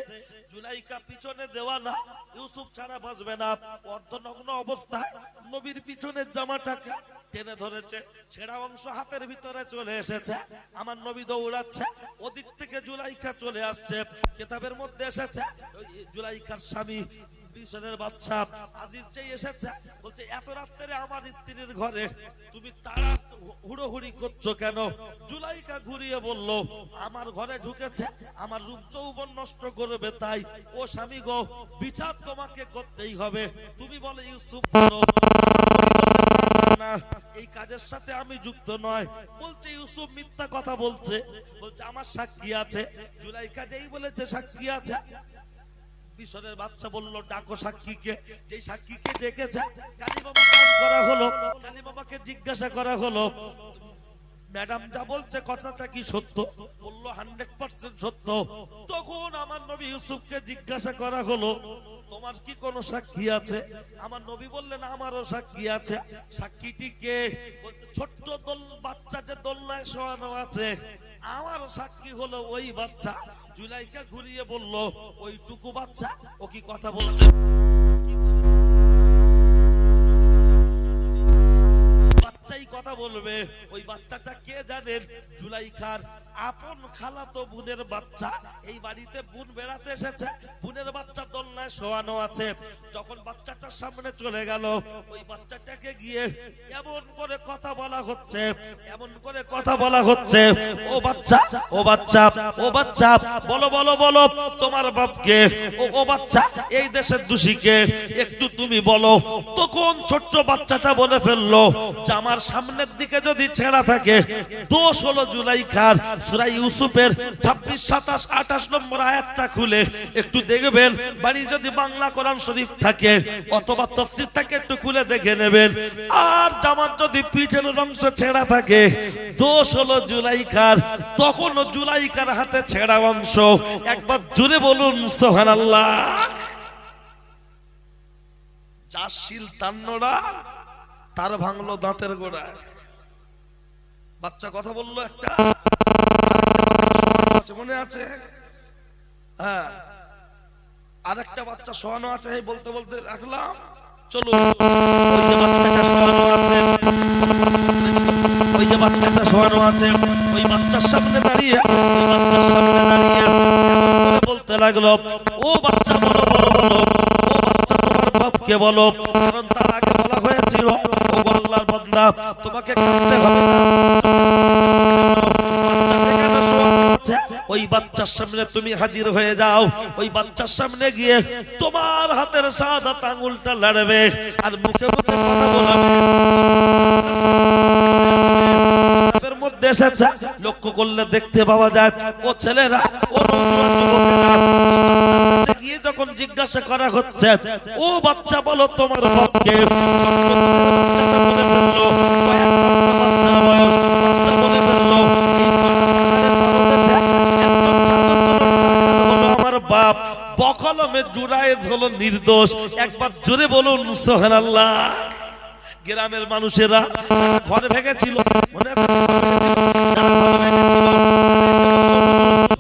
জুলাইখা পিছনে দেওয়ানা, ইউসুফ ছাড়া বাঁচবে না। অর্ধনগ্ন অবস্থায় নবীর পিছনের জামাটাকে টেনে ধরেছে, ছেঁড়া অংশ হাতের ভিতরে চলে এসেছে। আমার নবী দৌড়াচ্ছে, ওদিক থেকে জুলাইখা চলে আসছে। কিতাবের মধ্যে এসেছে জুলাইখার স্বামী মিশরের বাদশা আজিজ যে এসেছে, বলছে এত রাত্রে আমার স্ত্রীর ঘরে তুমি তাড়া হুড়োহুড়ি করছো কেন? জুলাইখা ঘুরিয়ে বলল আমার ঘরে ঢুকেছে, আমার রূপ যৌবন নষ্ট করবে, তাই ও স্বামী গো বিচার তোমাকে করতেই হবে। তুমি বলে ইউসুফ না, এই কাজের সাথে আমি যুক্ত নয়। বলছে ইউসুফ মিথ্যা কথা বলছে, বলছে আমার সাক্ষী আছে। জুলাইখা যেই বলেছে সাক্ষী আছে, মিশরের বাদশা বলল ডাকো সাক্ষীকে। যেই সাক্ষীকে ডেকেছে কালী বাবা নাম করা হলো, কালী বাবাকে জিজ্ঞাসা করা হলো ম্যাডাম যা বলছে কথাটা কি সত্য? বলল 100% সত্য। তখন আমার নবী ইউসুফকে জিজ্ঞাসা করা হলো তোমার কি কোনো সাক্ষী আছে? আমার নবী বললেন আমারও সাক্ষী আছে। সাক্ষীটি কে? বলছে ছোট্ট বাচ্চা যে দোলনায় শোয়ানো আছে, আমার সাক্ষী হলো ওই বাচ্চা। জুলাইখা ঘুরিয়ে বলল ওইটুকু বাচ্চা ও কি কথা বলতে? বাচ্চাই কথা বলবে। ওই বাচ্চাটা কে জানেন? জুলাইখার আপন খালাতো বোনের বাচ্চা। এই বাড়িতে বোন বেড়াতে এসেছে, বোনের বাচ্চা দোলনায় শোয়ানো আছে। যখন বাচ্চাটার সামনে চলে গেল, ওই বাচ্চাটাকে গিয়ে এমন করে কথা বলা হচ্ছে, এমন করে কথা বলা হচ্ছে, ও বাচ্চা, ও বাচ্চা, ও বাচ্চা, বলো বলো বলো তোমার বাপকে। ও বাচ্চা, এই দেশের দোষীকে একটু তুমি বলো। তখন ছোট্ট বাচ্চাটা বলে ফেললো যে আমার সামনের দিকে যদি ছেঁড়া থাকে দোষ হলো জুলাইখার। সূরা ইউসুফের 26, 27, 28 নম্বর আয়াতটা খুলে একটু দেখবেন। বাড়ি যদি বাংলা কোরআন শরীফ থাকে অথবা তাফসীর থাকে একটু খুলে দেখে নেবেন। আর জামার যদি পিঠের অংশ ছেঁড়া থাকে দোষ হলো জুলাইখার। তখন জুলাইখার হাতে ছেঁড়া অংশ। একবার জোরে বলুন সুবহানাল্লাহ। যার শিল তান্নরা তার ভাঙলো দাঁতের গোড়ায়। বাচ্চা কথা বললো একটা, মনে আছে? হ্যাঁ, আরেকটা বাচ্চা শোয়ানো আছে, বলতে বলতে রাখলাম। চলো ওই যে বাচ্চাটা শোয়ানো আছে, ওই যে বাচ্চাটা শোয়ানো আছে, ওই বাচ্চার সামনে দাঁড়িয়ে, ওই বাচ্চার সামনে দাঁড়িয়ে বলতে লাগলো ও বাচ্চা বলো বলো বলো, ও বাচ্চা তোমার বাপকে বলো। কারণ তার আগে বলা হয়েছিল ও আল্লাহর বান্দা তোমাকে কাঁদতে হবে না, ওই বাচ্চার সামনে তুমি হাজির হয়ে যাও। ওই বাচ্চার সামনে গিয়ে তোমার হাতের শাহাদাত আঙ্গুলটা লাড়বে আর মুখে মুখে কথা বলবে। এর মধ্যে এসেছে, লক্ষ্য করলে দেখতে পাওয়া যায় ও ছেলেরা, ও নওজোয়ান যুবকেরা গিয়ে যখন জিজ্ঞাসা করা হচ্ছে ও বাচ্চা বলো তোমার বাপকে, বাচ্চাটা বলে ফেললো বাচ্চার বয়স, বাচ্চা বলে ফেললো বাপ। বকলমে জুরায়েজ হলো নির্দোষ। একবার জোরে বলুন সুবহানাল্লাহ। গ্রামের মানুষেরা ঘর ভেঙেছিল, মনে আছে?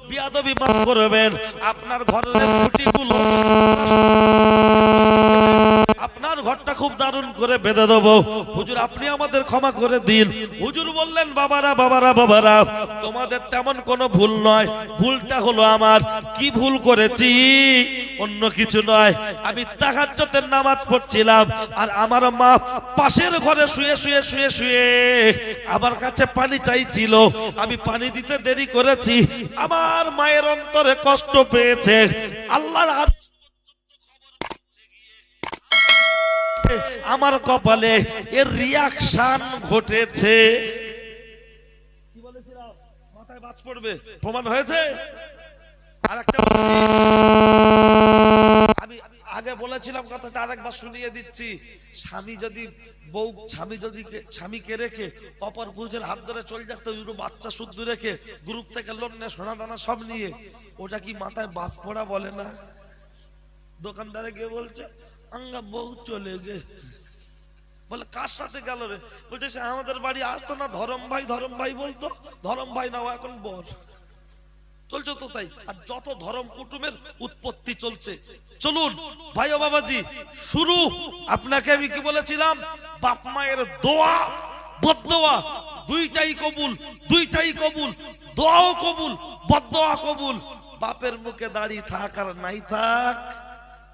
বিয়াদবি মাফ করবেন, আপনার ঘরের খুঁটিগুলো আপনার ঘরটা খুব দারুণ করে বেঁধে দেবো, হুজুর আপনি আমাদের ক্ষমা করে দিন। হুজুর বললেন, বাবারা বাবারা বাবারা, তোমাদের তেমন কোনো ভুল নয়, ভুলটা হলো আমার। কি ভুল করেছি? অন্য কিছু নয়, আমি তাহাজ্জুদের নামাজ পড়ছিলাম আর আমার মা পাশের ঘরে শুয়ে শুয়ে শুয়ে শুয়ে আমার কাছে পানি চাইছিল, আমি পানি দিতে দেরি করেছি, আমার মায়ের অন্তরে কষ্ট পেয়েছে। আল্লাহর আমার কপালে এর রিয়াকশন ঘটেছে। কি বলেছিলাম? মাথায় বাজ পড়বে, প্রমাণ হয়েছে। আরেকটা আমি আগে বলেছিলাম কথাটা আরেকবার শুনিয়ে দিচ্ছি। স্বামী যদি স্বামীকে রেখে অপর পুরুষের হাত ধরে চলে যেতে, বাচ্চা শুদ্ধ রেখে গ্রুপ থেকে লোন নিয়ে সোনা দানা সব নিয়ে, ওটা কি মাথায় বাজ পড়া বলে না? দোকানদারে গিয়ে বলছে, আঙ্গা বউ চলে গে। বলে কার সাথে গেল রে? বলছে আমাদের বাড়ি আসতো না, ধরম ভাই বলতো, ধরম ভাই না, ও এখন বর। চলছে তো তাই, আর যত ধরম কুটুমের উৎপত্তি চলছে। চলুন ভাই ও বাবাজি, শুরু। আপনাকে আমি কি বলেছিলাম? বাপ মায়ের দোয়া বদদোয়া দুইটাই কবুল, দুইটাই কবুল। দোয়াও কবুল, বদদোয়া কবুল। বাপের মুখে দাঁড়িয়ে থাক আর নাই থাক,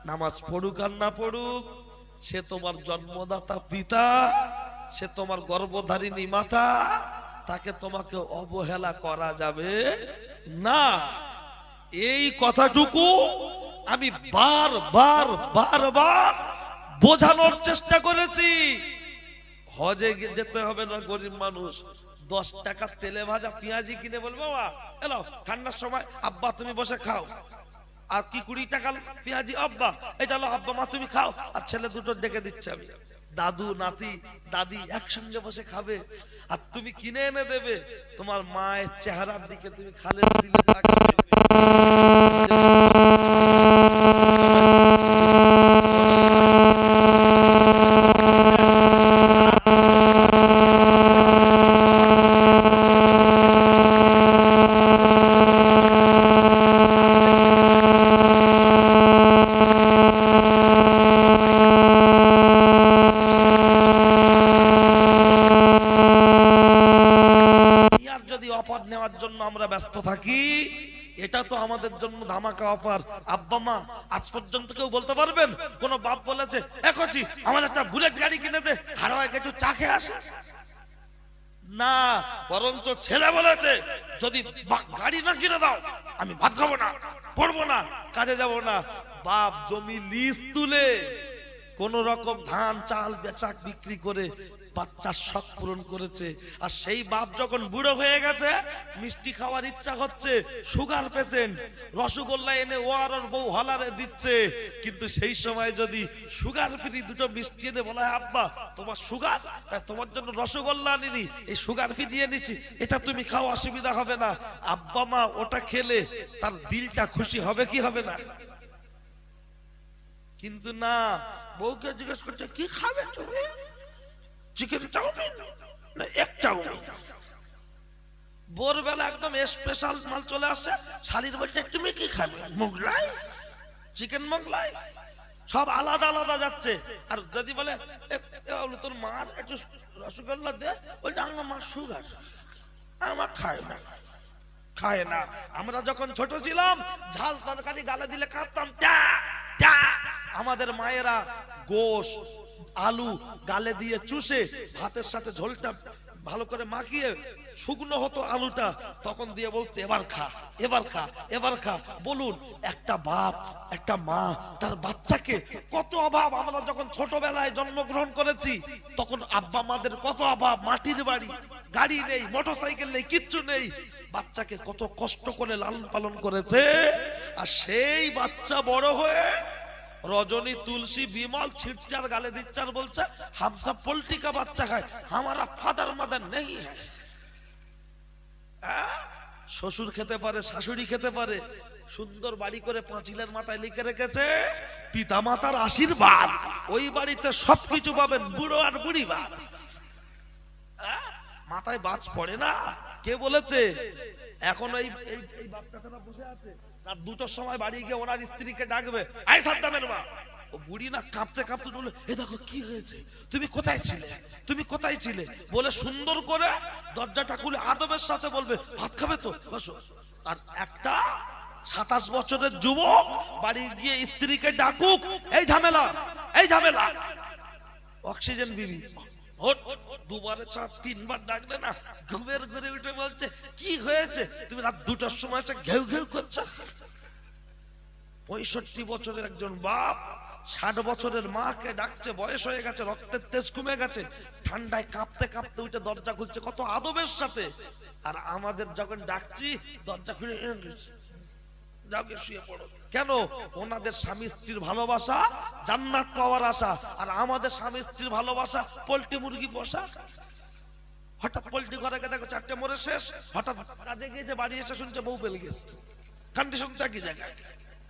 নামাজ পড়ুক আর না পড়ুক, সে তোমার জন্মদাতা পিতা, সে তোমার গর্ভধারিণী মাতা, তাকে তোমাকে অবহেলা করা যাবে না। এই কথাটুকু আমি বারবার বোঝানোর চেষ্টা করেছি। হজে যেতে হবে না গরিব মানুষ, 10 টাকা তেলে ভাজা পেঁয়াজি কিনে বলবো, বাবা এলো ঠান্ডার সময় আব্বা তুমি বসে খাও, আর কি 20 টাকা পেঁয়াজি আব্বা, এটা হলো আব্বা মা তুমি খাও, আর ছেলে দুটো ডেকে দিচ্ছে আমি, দাদু নাতি দাদি একসঙ্গে বসে খাবে, আর তুমি কিনে এনে দেবে। তোমার মায়ের চেহারার দিকে তুমি খালে দিলে তাকাবে। আমরা ব্যস্ত থাকি, এটা তো আমাদের জন্য ধামাকা অফার। আব্বা মা আজ পর্যন্ত কেউ বলতে পারবেন কোন বাপ বলেছে, এখনই আমার একটা বুলেট গাড়ি কিনে দে, হারোয় একটু চা খেয়ে আসে? না, বরঞ্চ ছেলে বলেছে, যদি গাড়ি না কিনে দাও আমি ভাত খাবো না, পড়বো না, কাজে যাব না। বাপ জমি লিজ তুলে কোন রকম ধান চাল বেচাক বিক্রি করে বাচ্চার শখ পূরণ করেছে। আর সেই বাপ যখন বুড়ো হয়ে গেছে, মিষ্টি খাওয়ার ইচ্ছা হচ্ছে, সুগার পেশেন্ট, রসগোল্লা এনে ও আর ওর বউ হলারে দিচ্ছে, কিন্তু সেই সময় যদি সুগার ফ্রি দুটো মিষ্টি এনে বলা হয়, আব্বা তোমার সুগার, তাই তোমার জন্য রসগোল্লা আনিনি, এই সুগার ফ্রি দিয়ে নিচ্ছি, এটা তুমি খাও, অসুবিধা হবে না। আব্বা মা ওটা খেলে তার দিলটা খুশি হবে কি হবে না? কিন্তু না, বউকে জিজ্ঞেস করছে কি খাবে তুমি, চিকেন চাউমিন না এক চাউমিন? ভোরবেলা একদম স্পেশাল মাল চলে আসছে, শালির বলছে তুমি কি খাবে, মোগলাই, চিকেন মোগলাই, সব আলাদা আলাদা যাচ্ছে। আর যদি বলে তোর মার একটু রসগোল্লা দে, বলছে আমার মা সুগার, আমার খায় না। আমরা যখন ছোট ছিলাম, ঝাল তরকারি গালে দিলে কাঁদতাম, আমাদের মায়েরা গোশ আলু গালে দিয়ে চুষে ভাতের সাথে ঝোলটা ভালো করে মাখিয়ে শুকনো হতো আলুটা, তখন দিয়ে বলতে এবার খা, এবার খা, এবার খা। বলুন, একটা বাপ একটা মা তার বাচ্চাকে কত অভাব। আমরা যখন ছোটবেলায় জন্মগ্রহণ করেছি, তখন আব্বা মাদের কত অভাব, মাটির বাড়ি, গাড়ি নেই, মোটরসাইকেল নেই, কিচ্ছু নেই, বাচ্চাকে কত কষ্ট করে লালন পালন করেছে। আর সেই বাচ্চা বড় হয়ে রজনী তুলসী বিমল ছিটচার গালে দিচ্চার বলছে হাম সব পোল্ট্রি কা বাচ্চা খায়, हमारा फादर मदर नहीं है। শ্বশুর খেতে পারে, শাশুড়ি খেতে পারে, সুন্দর বাড়ি করে পাঁচিলের মাথায় লিখে রেখেছে পিতা মাতার আশীর্বাদ, ওই বাড়িতে সবকিছু পাবেন, বুড়ো আর বুড়ি বাদ। মাথায় বাজ পড়ে না, কে বলেছে? এখন এই বাচ্চাটা বসে আছে, রাত 2টার সময় বাড়ি গিয়ে ওনার স্ত্রীকে ডাকবে, আই সাদ্দামের মা। ও বুড়ি না কাঁপতে কাঁপতে বলে, এ দেখো কি হয়েছে, তুমি কোথায় ছিলে, তুমি কোথায় ছিলে বলে সুন্দর করে দরজাটা খুলে আদবের সাথে বলবে, ভাত খাবে তো বসো। আর একটা 27 বছরের যুবক বাড়ি গিয়ে স্ত্রীকে ডাকুক, এই ঝামেলা, এই ঝামেলা। অক্সিজেন বিবি দুবারে 3বার ডাকলে না ঘুমের ঘরে উঠে বলছে, কি হয়েছে, তুমি রাত 2টার সময় একটা ঘেউ ঘেউ করছো। 65 বছরের একজন বাপ 60 বছরের মাকে ডাকছে, বয়স হয়ে গেছে, রক্তের তেজ কমে গেছে, ঠান্ডায় কাঁপতে কাঁপতে উঠে দরজা খুলছে কত আদবের সাথে। আর আমাদের যখন ডাকছি দরজা খুলে যাওগে শুয়ে পড়ো। কেন? ওনাদের স্বামী স্ত্রীর ভালোবাসা জান্নাত পাওয়ার আশা, আর আমাদের স্বামী স্ত্রীর ভালোবাসা পোল্ট্রি মুরগি পোষা। হঠাৎ পোল্ট্রি ঘরে গিয়ে দেখো 4টে মরে শেষ, হঠাৎ কাজে গিয়ে যে বাড়ি এসে শুনছে বউ পেলে গেছে। কন্ডিশন তো একই জায়গায়।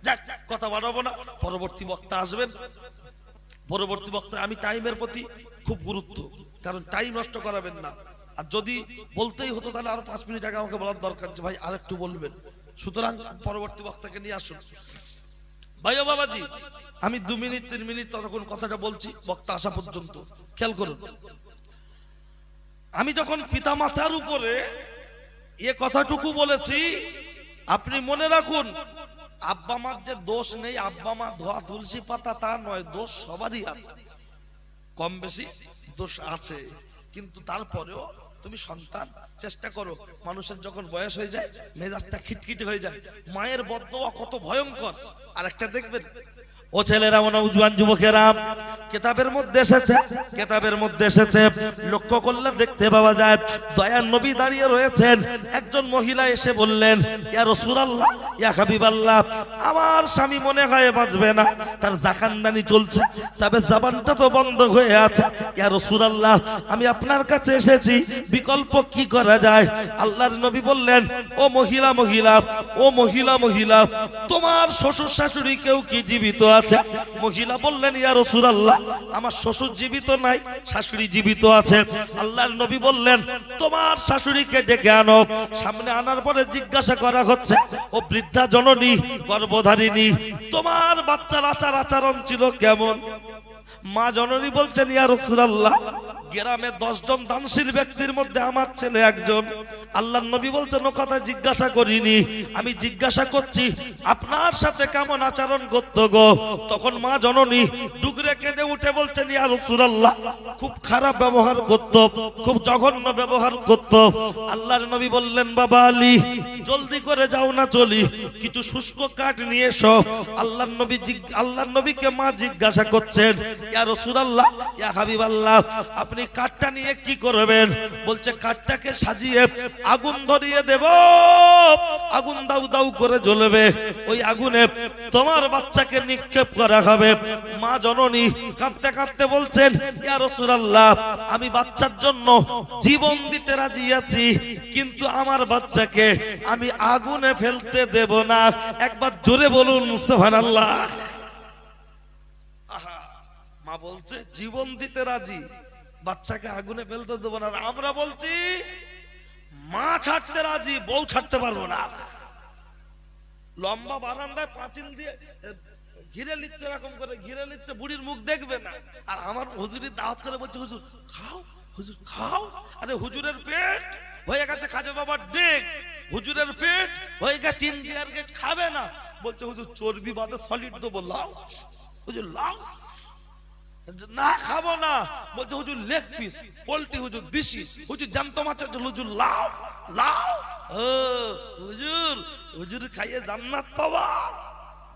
যাক, কথা বাড়াবো না, পরবর্তী বক্তা আসবেন। পরবর্তী বক্তা আমি টাইমের প্রতি খুব গুরুত্ব, কারণ টাইম নষ্ট করাবেন না। আর যদি বলতেই হতো তাহলে আরো 5 মিনিট আগে আমাকে বলার দরকার যে ভাই আরেকটু বলবেন। সুতরাং পরবর্তী বক্তাকে নিয়ে আসুন। ভাই ও বাবাজি, আমি 2 মিনিট 3 মিনিট ততক্ষণ কথাটা বলছি বক্তা আসা পর্যন্ত, খেয়াল করুন। আমি যখন পিতা মাতার উপরে এ কথাটুকু বলেছি, আপনি মনে রাখুন, আব্বা মার যে দোষ নেই, আব্বা মা ধোয়া তুলসী পাতা তা নয়, দোষ সবারই আছে, কম বেশি দোষ আছে। কিন্তু তারপরেও তুমি সন্তান চেষ্টা করো, মানুষের যখন বয়স হয়ে যায় মেজাজটা খিটখিটে হয়ে যায়, মায়ের বদদোয়া কত ভয়ঙ্কর। আর একটা দেখবেন, ও ছেলেরা, ও নওজোয়ান যুবকেরা, কিতাবের মধ্যে এসেছে, কিতাবের মধ্যে এসেছে, লক্ষ্য করলে দেখতে পাওয়া যায় দয়ার নবী দাঁড়িয়ে রয়েছেন। একজন মহিলা এসে বললেন, ইয়া রাসূলুল্লাহ, ইয়া হাবিবাল্লাহ, আমার স্বামী মনে হয় বাঁচবে না, তার জাকানদানি চলছে, তবে জবানটা তো বন্ধ হয়ে আছে। ইয়া রাসূলুল্লাহ, আমি আপনার কাছে এসেছি, বিকল্প কি করা যায়? আল্লাহর নবী বললেন, ও মহিলা, ও মহিলা, তোমার শ্বশুর শাশুড়ি কেউ কি জীবিত আছে? মহিলা বললেন, ইয়া রাসূলুল্লাহ, আমার শ্বশুর জীবিত নাই, শাশুড়ি জীবিত আছে। আল্লাহর নবী বললেন, তোমার শাশুড়িকে ডেকে আনো। সামনে আনার পরে জিজ্ঞাসা করা হচ্ছে, ও বৃদ্ধা জননী, গর্ভধারিণী, তোমার বাচ্চার আচার আচরণ ছিল কেমন? মা জননী বলছেন, ইয়া রাসূলুল্লাহ, গ্রামে 10 জন দানশীল ব্যক্তির মধ্যে আমার ছেলে একজন। আল্লাহর নবী বলছেন, ও কথা জিজ্ঞাসা করিনি, আমি জিজ্ঞাসা করছি আপনার সাথে কেমন আচরণ করতো গো? তখন মা জননী ডুকরে কেঁদে উঠে বলছেন, ইয়া রাসূলুল্লাহ, খুব খারাপ ব্যবহার করতো, খুব জঘন্য ব্যবহার করতো। আল্লাহর নবী বললেন, বাবা আলী, জলদি করে যাও না চলি, কিছু শুষ্ক কাঠ নিয়ে এসো। আল্লাহর নবীকে মা জিজ্ঞাসা করছেন, ইয়া রাসূলুল্লাহ, ইয়া হাবিবাল্লাহ, আপনি কাঠটা নিয়ে কি করবেন? বলছে, কাঠটাকে সাজিয়ে আগুন ধরিয়ে দেব, আগুন দাউ দাউ করে জ্বলবে, ওই আগুনে তোমার বাচ্চাকে নিক্ষেপ করা হবে। মা জননী কাঁদতে কাঁদতে বলছেন, ইয়া রাসূলুল্লাহ, আমি বাচ্চার জন্য জীবন দিতে রাজি আছি, কিন্তু আমার বাচ্চাকে আমি আগুনে ফেলতে দেব না। একবার জোরে বলুন সুবহানাল্লাহ। মা বলছে জীবন দিতে রাজি, বাচ্চাকে আগুনে ফেলতে দেবো না। আমরা বলছি মা ছাড়তে রাজি, বউ ছাড়তে পারবো না। লম্বা বারান্দায় পাঁচিল দিয়ে ঘিরে নিচ্ছে, এরকম করে ঘিরে নিচ্ছে, বুড়ির মুখ দেখবে না। আর আমার হুজুরের দাওয়াত করে বলছে, হুজুর খাও, হুজুর খাও। আরে হুজুরের পেট হয়ে গেছে খাজা বাবার ডেক, হুজুরের পেট হয়ে গেছে ইন্ডিয়ার গেট, খাবে না। বলছে, হুজুর চর্বি বাদে সলিড দেবো, লাও। হুজুর লাও। না খাবো না। বলছে, হুজুর লেগ পিস, পোল্ট্রি, হুজুর দেশি, হুজুর জ্যান্ত মাছের ঝোল, হুজুর লাও লাও। হুজুর খাইয়ে জান্নাত পাবা।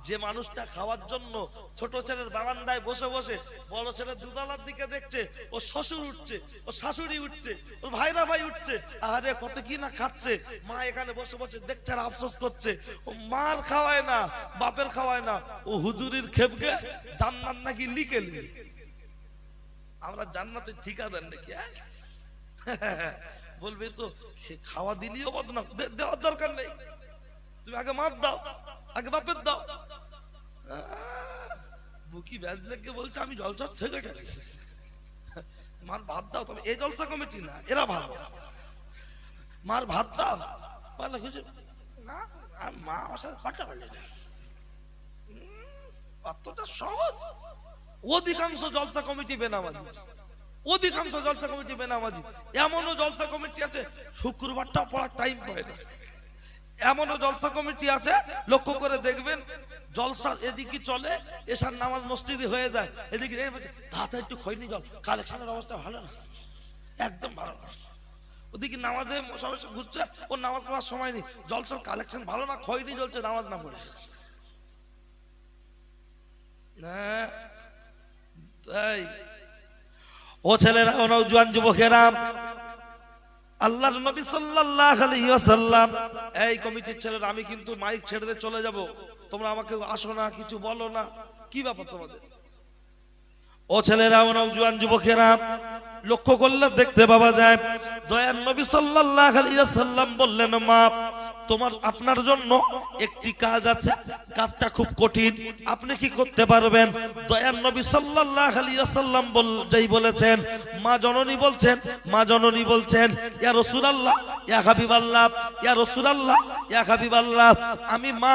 যে মানুষটা খাওয়ার জন্য ছোট ছেলের বারান্দায় বসে বসে বড় ছেলের দুতলার দিকে দেখছে, ও শ্বশুর উঠছে, ও শাশুড়ি উঠছে, ও ভাইরা ভাই উঠছে, আরে কত কি না খাচ্ছে, মা এখানে বসে বসে দেখছে আর আফসোস করছে। ও মার খাওয়ায় না, বাপের খাওয়ায় না, ও হুজুরির খেপকে জান্নাত নাকি লিখে লি। আমরা জান্নাতে ঠিকাদার নাকি? বলবে তো খাওয়া দিলেও বদনাম, দেওয়ার দরকার নেই, তুমি আগে মার দাও, আগে বাপের দাও। বুকি ব্যাজলেকে বলছে, আমি জলসার সেক্রেটারি, মার ভাত দাও। তবে এই জলসা কমিটি না, এরা ভালো। মার ভাত দাও, বলে হুজুর না মা আমার সাথে পাল্টা পাল্টি না। অতটা সহজ? অধিকাংশ জলসা কমিটি বেনামাজি, অধিকাংশ জলসা কমিটি বেনামাজি। এমনও জলসা কমিটি আছে শুক্রবারটা পড়ার টাইম পায় না। এমনও জলসা কমিটি আছে, লক্ষ্য করে দেখবেন জলসা এদিকে চলে, এসার নামাজ মসজিদে হয়ে যায়, এদিকে তাতে একটু খৈনি জল, কালেকশনের অবস্থা ভালো না, একদম ভালো না। ওদিকে নামাজে সবাই ঘুরছে, ওর নামাজ পড়ার সময় নেই, জলসার কালেকশন ভালো না, খৈনি জ্বলছে, নামাজ না পড়ে। তাই ও ছেলেরা, ও নওজোয়ান যুবকেরা, আল্লাহর নবী সাল্লাল্লাহু আলাইহি ওয়াসাল্লাম, এই কমিটির ছেলেরা, আমি কিন্তু মাইক ছেড়ে দিয়ে চলে যাব, তোমরা আমাকে আসো না, কিছু বলো না, কি ব্যাপার তোমাদের? ও ছেলেরা, ও নওজোয়ান যুবকেরা, লক্ষ্য করলে দেখতে পাওয়া যায় দয়ার নবী সাল্লাল্লাহু আলাইহি ওয়াসাল্লাম বললেন, মা তোমার আপনার জন্য একটি কাজ আছে, কাজটা খুব কঠিন, আপনি কি করতে পারবেন? দয়ার নবী সাল্লাল্লাহু আলাইহি ওয়াসাল্লাম যেই বলেছেন, মা জননী বলছেন, মা জননী বলছেন, ইয়া রাসূলুল্লাহ, ইয়া হাবিবাল্লাহ, ইয়া রাসূলুল্লাহ, ইয়া হাবিবাল্লাহ, আমি মা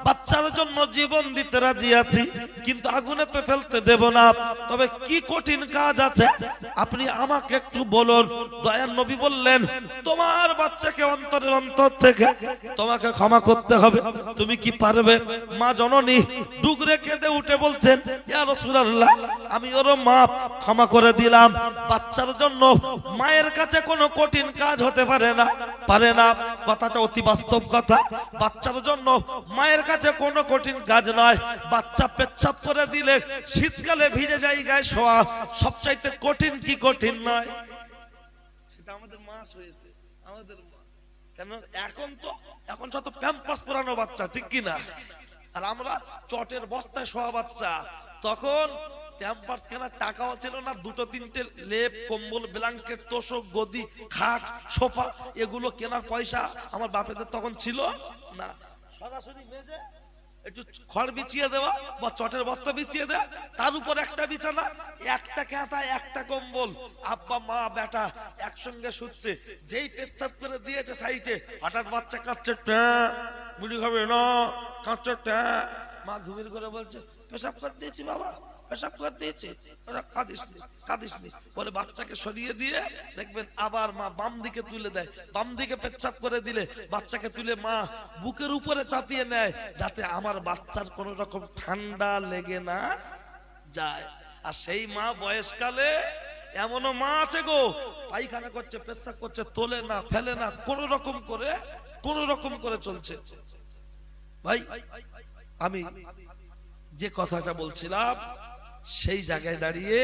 বাচ্চার জন্য জীবন দিতে রাজি আছি, কিন্তু আগুনেতে ফেলতে দেব না, তবে কি কঠিন কাজ আছে আপনি আমাকে একটু বলুন। দয়ার নবী বললেন, তোমার বাচ্চাকে অন্তরের অন্তর থেকে তোমাকে ক্ষমা করতে হবে, তুমি কি পারবে? মা জননী ডুগরে কেঁদে উঠে বলছেন, ইয়া রাসূলুল্লাহ, আমি ওর মা ক্ষমা করে দিলাম, বাচ্চার জন্য মায়ের কাছে কোনো কঠিন কাজ হতে পারে না, পারে না, কথাটা অতি বাস্তব কথা। বাচ্চার জন্য মায়ের কাছে কোনো কঠিন কাজ নয়, বাচ্চা পেচ্ছাপ করে দিলে শীতকালে ভিজে যায় গায়ে শোয়া সবচাইতে কঠিন কি কঠিন নয়? সেটা আমাদের মা হয়েছে, আমাদের মা। কেন এখন যত প্যাম্পাস পরানো বাচ্চা, ঠিক কি না? আর আমরা চটের বস্তায় শোয়া বাচ্চা, তখন প্যাম্পাস কেনার টাকাও ছিল না, দুটো তিনটে লেপ, কম্বল, ব্ল্যাঙ্কেট, তোষক, গদি, খাট, সোফা, এগুলো কেনার পয়সা আমার বাপেদের তখন ছিল না। সরাসরি মেজে একটু খড় বিছিয়ে দেওয়া বা চটের বস্তা বিছিয়ে দেওয়া, তার উপর একটা বিছানা, একটা কাঁথা, একটা কম্বল, আব্বা মা বেটা একসঙ্গে শুচ্ছে। যেই পেচ্ছাপ করে দিয়েছে সাইডে, হঠাৎ বাচ্চা কাঁদছে, বুড়ি খাবে না, কাঁদছে, মা ঘুমির করে বলছে, পেশাব করে দিয়েছি বাবা, পেশাব করে দিয়েছে, কাঁদিসনি বলে বাচ্চাকে সরিয়ে দিয়ে দেখবেন আবার মা বাম দিকে তুলে দেয়, বাম দিকে পেচ্ছাপ করে দিলে বাচ্চাকে তুলে মা বুকের উপরে চাপিয়ে নেয়, যাতে আমার বাচ্চার কোনো রকম ঠান্ডা লেগে না যায়। আর সেই মা বয়সকালে, এমনও মা আছে গো, পায়খানা করছে, পেচ্ছাপ করছে, তোলে না, ফেলে না, কোন রকম করে চলছে। ভাই, আমি যে কথাটা বলছিলাম, সেই জায়গায় দাঁড়িয়ে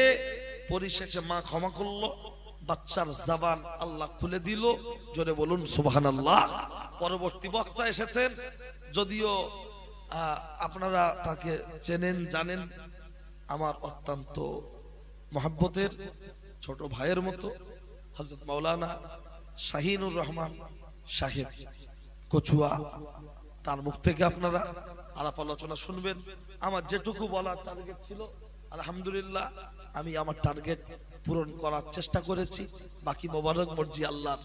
পরিশেষে মা ক্ষমা করলো, বাচ্চার জবান আল্লাহ খুলে দিল, জোরে বলুন সুবহানাল্লাহ। পরবর্তী বক্তা এসেছেন, যদিও আপনারা তাকে চেনেন জানেন, আমার অত্যন্ত মহব্বতের ছোট ভাইয়ের মতো, হযরত মাওলানা শাহিনুর রহমান সাহেব কচুয়া, তার মুখ থেকে আপনারা আলাপ আলোচনা শুনবেন। আমার যেটুকু বলার টার্গেট ছিল, আলহামদুলিল্লাহ আমি আমার টার্গেট পূরণ করার চেষ্টা করেছি, বাকি মোবারক মর্জি আল্লাহ।